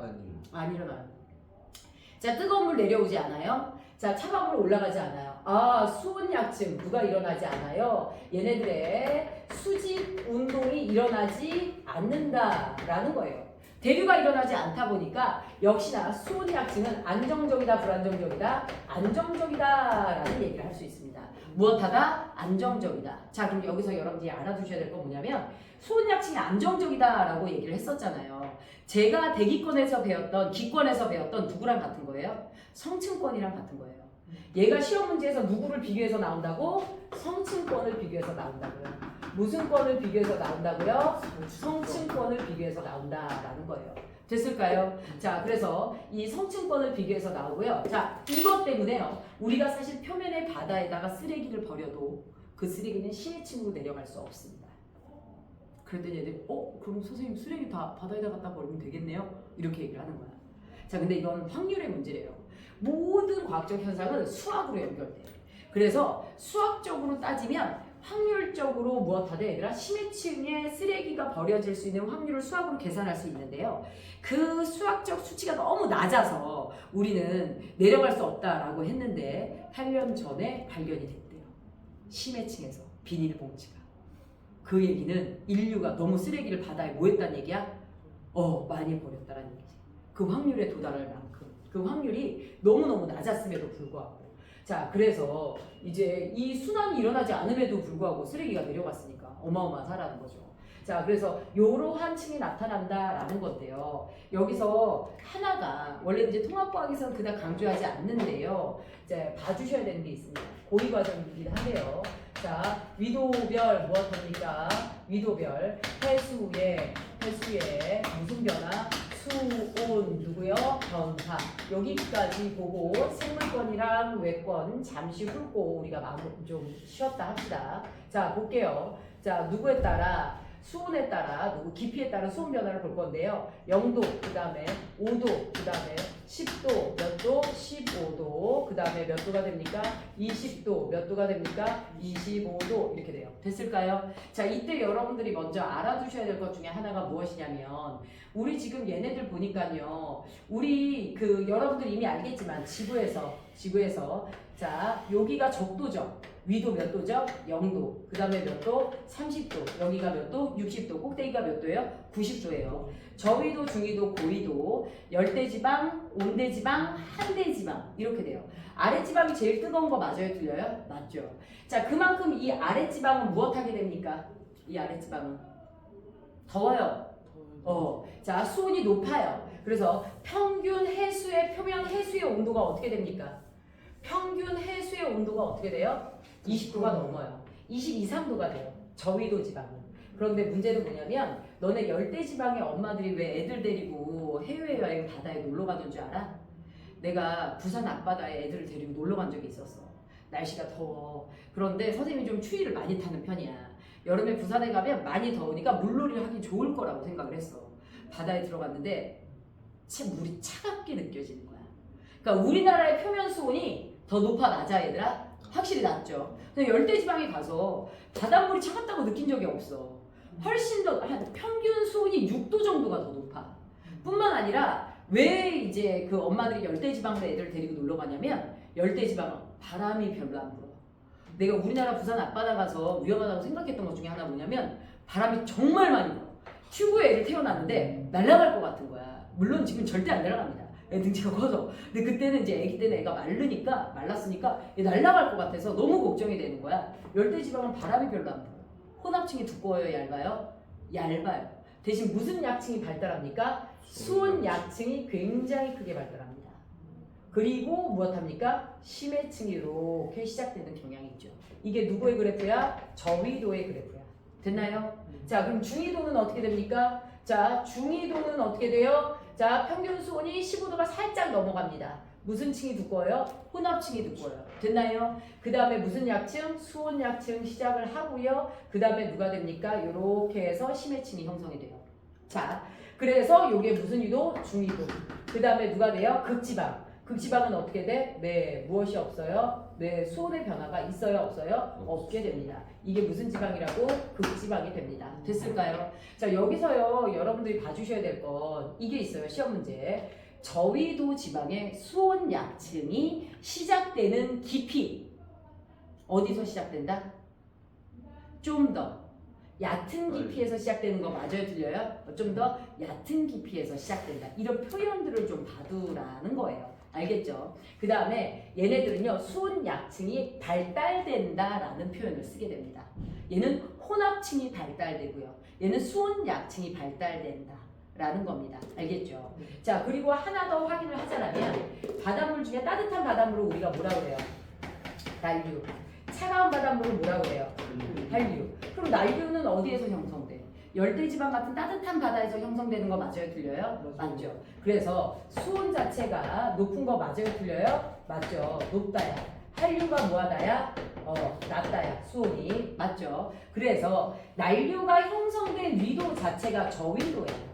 안 일어나요. 자, 뜨거운 물 내려오지 않아요? 자, 차가운 물 올라가지 않아요. 아, 수온 약층 누가 일어나지 않아요? 얘네들의 수직 운동이 일어나지 않는다라는 거예요. 대류가 일어나지 않다 보니까 역시나 수온 약층은 안정적이다, 불안정적이다? 안정적이다라는 얘기를 할 수 있습니다. 무엇하다? 안정적이다. 자, 그럼 여기서 여러분들이 알아두셔야 될 건 뭐냐면 수온 약층이 안정적이다라고 얘기를 했었잖아요. 제가 대기권에서 배웠던, 기권에서 배웠던 누구랑 같은 거예요? 성층권이랑 같은 거예요. 얘가 시험 문제에서 누구를 비교해서 나온다고? 성층권을 비교해서 나온다고요. 무슨 권을 비교해서 나온다고요? 성층권을 비교해서 나온다라는 거예요. 됐을까요? 자, 그래서 이 성층권을 비교해서 나오고요. 자, 이것 때문에요. 우리가 사실 표면의 바다에다가 쓰레기를 버려도 그 쓰레기는 심해층으로 내려갈 수 없습니다. 그랬더니 얘들이 그럼 선생님 쓰레기 다 바다에다 갖다 버리면 되겠네요? 이렇게 얘기를 하는 거야. 자, 근데 이건 확률의 문제래요. 모든 과학적 현상은 수학으로 연결돼. 그래서 수학적으로 따지면 확률적으로 무엇하다 얘들아? 심해층에 쓰레기가 버려질 수 있는 확률을 수학으로 계산할 수 있는데요. 그 수학적 수치가 너무 낮아서 우리는 내려갈 수 없다라고 했는데 8년 전에 발견이 됐대요. 심해층에서 비닐봉지가. 그 얘기는 인류가 너무 쓰레기를 바다에 뭐 했다는 얘기야? 많이 버렸다는 얘기지. 그 확률에 도달할 만큼. 그 확률이 너무너무 낮았음에도 불구하고. 자, 그래서 이제 이 순환이 일어나지 않음에도 불구하고 쓰레기가 내려갔으니까 어마어마하다는 거죠. 자, 그래서 이러한 층이 나타난다라는 건데요. 여기서 하나가 원래 이제 통합과학에서는 그닥 강조하지 않는데요. 이제 봐주셔야 되는 게 있습니다. 고의 과정이긴 한데요. 자, 위도별 무엇합니까? 위도별 해수의 무슨 변화? 수온 누구요? 변화. 여기까지 보고 생물권이랑 외권 잠시 훑고 우리가 좀 쉬었다 합시다. 자, 볼게요. 자, 누구에 따라 수온에 따라 누구 깊이에 따른 수온 변화를 볼 건데요. 0도, 그 다음에 5도, 그 다음에 10도, 몇 도? 15도, 그 다음에 몇 도가 됩니까? 20도, 몇 도가 됩니까? 25도 이렇게 돼요. 됐을까요? 자, 이때 여러분들이 먼저 알아두셔야 될 것 중에 하나가 무엇이냐면 우리 지금 얘네들 보니까요. 우리 여러분들 이미 알겠지만 지구에서 자, 여기가 적도죠. 위도 몇 도죠? 0도. 그 다음에 몇 도? 30도. 여기가 몇 도? 60도. 꼭대기가 몇 도예요? 90도예요. 저위도, 중위도, 고위도, 열대지방, 온대지방, 한대지방 이렇게 돼요. 아랫지방이 제일 뜨거운 거 맞아요? 틀려요? 맞죠. 자, 그만큼 이 아랫지방은 무엇하게 됩니까? 이 아랫지방은 더워요. 자, 수온이 높아요. 그래서 평균 해수의 표면 해수의 온도가 어떻게 됩니까? 평균 해수의 온도가 어떻게 돼요? 20도가 넘어요. 22, 3도가 돼요. 저위도 지방은. 그런데 문제는 뭐냐면 너네 열대지방의 엄마들이 왜 애들 데리고 해외여행 바다에 놀러 가던 줄 알아? 내가 부산 앞바다에 애들을 데리고 놀러 간 적이 있었어. 날씨가 더워. 그런데 선생님이 좀 추위를 많이 타는 편이야. 여름에 부산에 가면 많이 더우니까 물놀이를 하기 좋을 거라고 생각을 했어. 바다에 들어갔는데 참 물이 차갑게 느껴지는 거야. 그러니까 우리나라의 표면 수온이 더 높아 낮아 얘들아? 확실히 낮죠. 근데 열대지방에 가서 바닷물이 차갑다고 느낀 적이 없어. 훨씬 더 평균 수온이 6도 정도가 더 높아. 뿐만 아니라 왜 이제 그 엄마들이 열대지방으로 애들 데리고 놀러 가냐면 열대지방은 바람이 별로 안 불어. 내가 우리나라 부산 앞바다 가서 위험하다고 생각했던 것 중에 하나 뭐냐면 바람이 정말 많이 불어. 튜브에 애를 태어났는데 날아갈 것 같은 거야. 물론 지금 절대 안 날아갑니다. 애 등치가 커서. 근데 그때는 이제 애기 때는 애가 말랐으니까 얘 날아갈 것 같아서 너무 걱정이 되는 거야. 열대지방은 바람이 별로 안 불어요. 혼합층이 두꺼워요, 얇아요? 얇아요. 대신 무슨 약층이 발달합니까? 수온 약층이 굉장히 크게 발달합니다. 그리고 무엇합니까? 심해층이 이렇게 시작되는 경향이 있죠. 이게 누구의 그래프야? 저위도의 그래프야. 됐나요? 자, 그럼 중위도는 어떻게 됩니까? 자, 중위도는 어떻게 돼요? 자, 평균 수온이 15도가 살짝 넘어갑니다. 무슨 층이 두꺼워요? 혼합층이 두꺼워요. 됐나요? 그 다음에 무슨 약층? 수온 약층 시작을 하고요. 그 다음에 누가 됩니까? 이렇게 해서 심해층이 형성이 돼요. 자, 그래서 이게 무슨 위도? 중위도. 그 다음에 누가 돼요? 극지방. 극지방은 어떻게 돼? 네, 무엇이 없어요? 네, 수온의 변화가 있어요? 없어요? 없게 됩니다. 이게 무슨 지방이라고? 극지방이 됩니다. 됐을까요? 자, 여기서요, 여러분들이 봐주셔야 될 건 이게 있어요. 시험 문제. 저위도 지방의 수온 약층이 시작되는 깊이. 어디서 시작된다? 좀 더 얕은 깊이에서 시작되는 거 맞아요? 틀려요? 좀 더 얕은 깊이에서 시작된다. 이런 표현들을 좀 봐두라는 거예요. 알겠죠? 그 다음에 얘네들은요, 수온 약층이 발달된다라는 표현을 쓰게 됩니다. 얘는 혼합층이 발달되고요. 얘는 수온 약층이 발달된다. 라는 겁니다. 알겠죠? 자, 그리고 하나 더 확인을 하자면 바닷물 중에 따뜻한 바닷물을 우리가 뭐라 그래요? 난류. 차가운 바닷물을 뭐라 그래요? 한류. 그럼 난류는 어디에서 형성돼? 열대지방 같은 따뜻한 바다에서 형성되는 거 맞아요? 틀려요? 맞죠. 그래서 수온 자체가 높은 거 맞아요? 틀려요? 맞죠. 높다야. 한류가 뭐하다야? 낮다야. 수온이. 맞죠. 그래서 난류가 형성된 위도 자체가 저위도예요.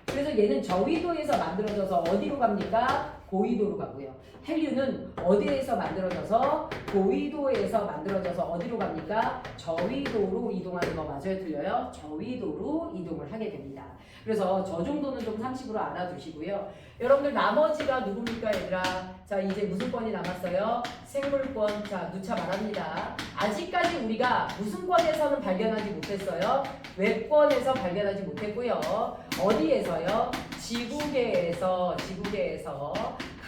그래서 얘는 저위도에서 만들어져서 어디로 갑니까? 고위도로 가고요. 헬류는 어디에서 만들어져서? 고위도에서 만들어져서 어디로 갑니까? 저위도로 이동하는 거 맞아요? 틀려요? 저위도로 이동을 하게 됩니다. 그래서 저 정도는 좀 상식으로 알아두시고요. 여러분들 나머지가 누굽니까 얘들아? 자, 이제 무슨 권이 남았어요? 생물권. 자, 누차 말합니다. 아직까지 우리가 무슨 권에서는 발견하지 못했어요? 외권에서 발견하지 못했고요. 어디에서요? 지구계에서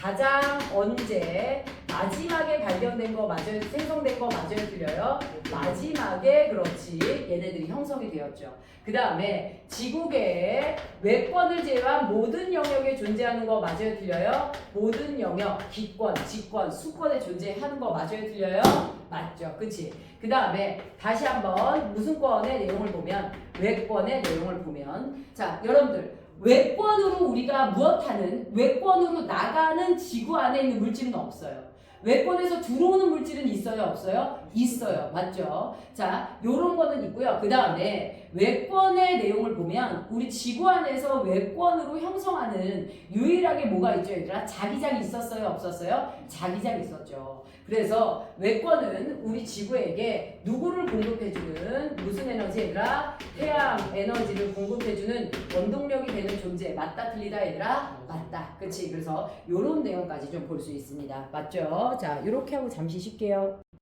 가장 언제 마지막에 발견된 거 맞아요? 생성된 거 맞아요? 틀려요? 마지막에 그렇지 얘네들이 형성이 되었죠. 그 다음에 지구계의 외권을 제외한 모든 영역에 존재하는 거 맞아요? 틀려요? 모든 영역, 기권, 직권, 수권에 존재하는 거 맞아요? 틀려요? 맞죠. 그치? 그 다음에 다시 한번 무슨 권의 내용을 보면 외권의 내용을 보면 자, 여러분들 외권으로 우리가 무엇하는 외권으로 나가는 지구 안에 있는 물질은 없어요. 외권에서 들어오는 물질은 있어요? 없어요? 있어요. 맞죠? 자, 요런 거는 있고요. 그 다음에 외권의 내용을 보면 우리 지구 안에서 외권으로 형성하는 유일하게 뭐가 있죠, 얘들아? 자기장이 있었어요? 없었어요? 자기장이 있었죠. 그래서 외권은 우리 지구에게 누구를 공급해주는 무슨 에너지 얘들아? 태양 에너지를 공급해주는 원동력이 되는 존재. 맞다 틀리다 얘들아? 맞다. 그치? 그래서 요런 내용까지 좀 볼 수 있습니다. 맞죠? 자, 요렇게 하고 잠시 쉴게요.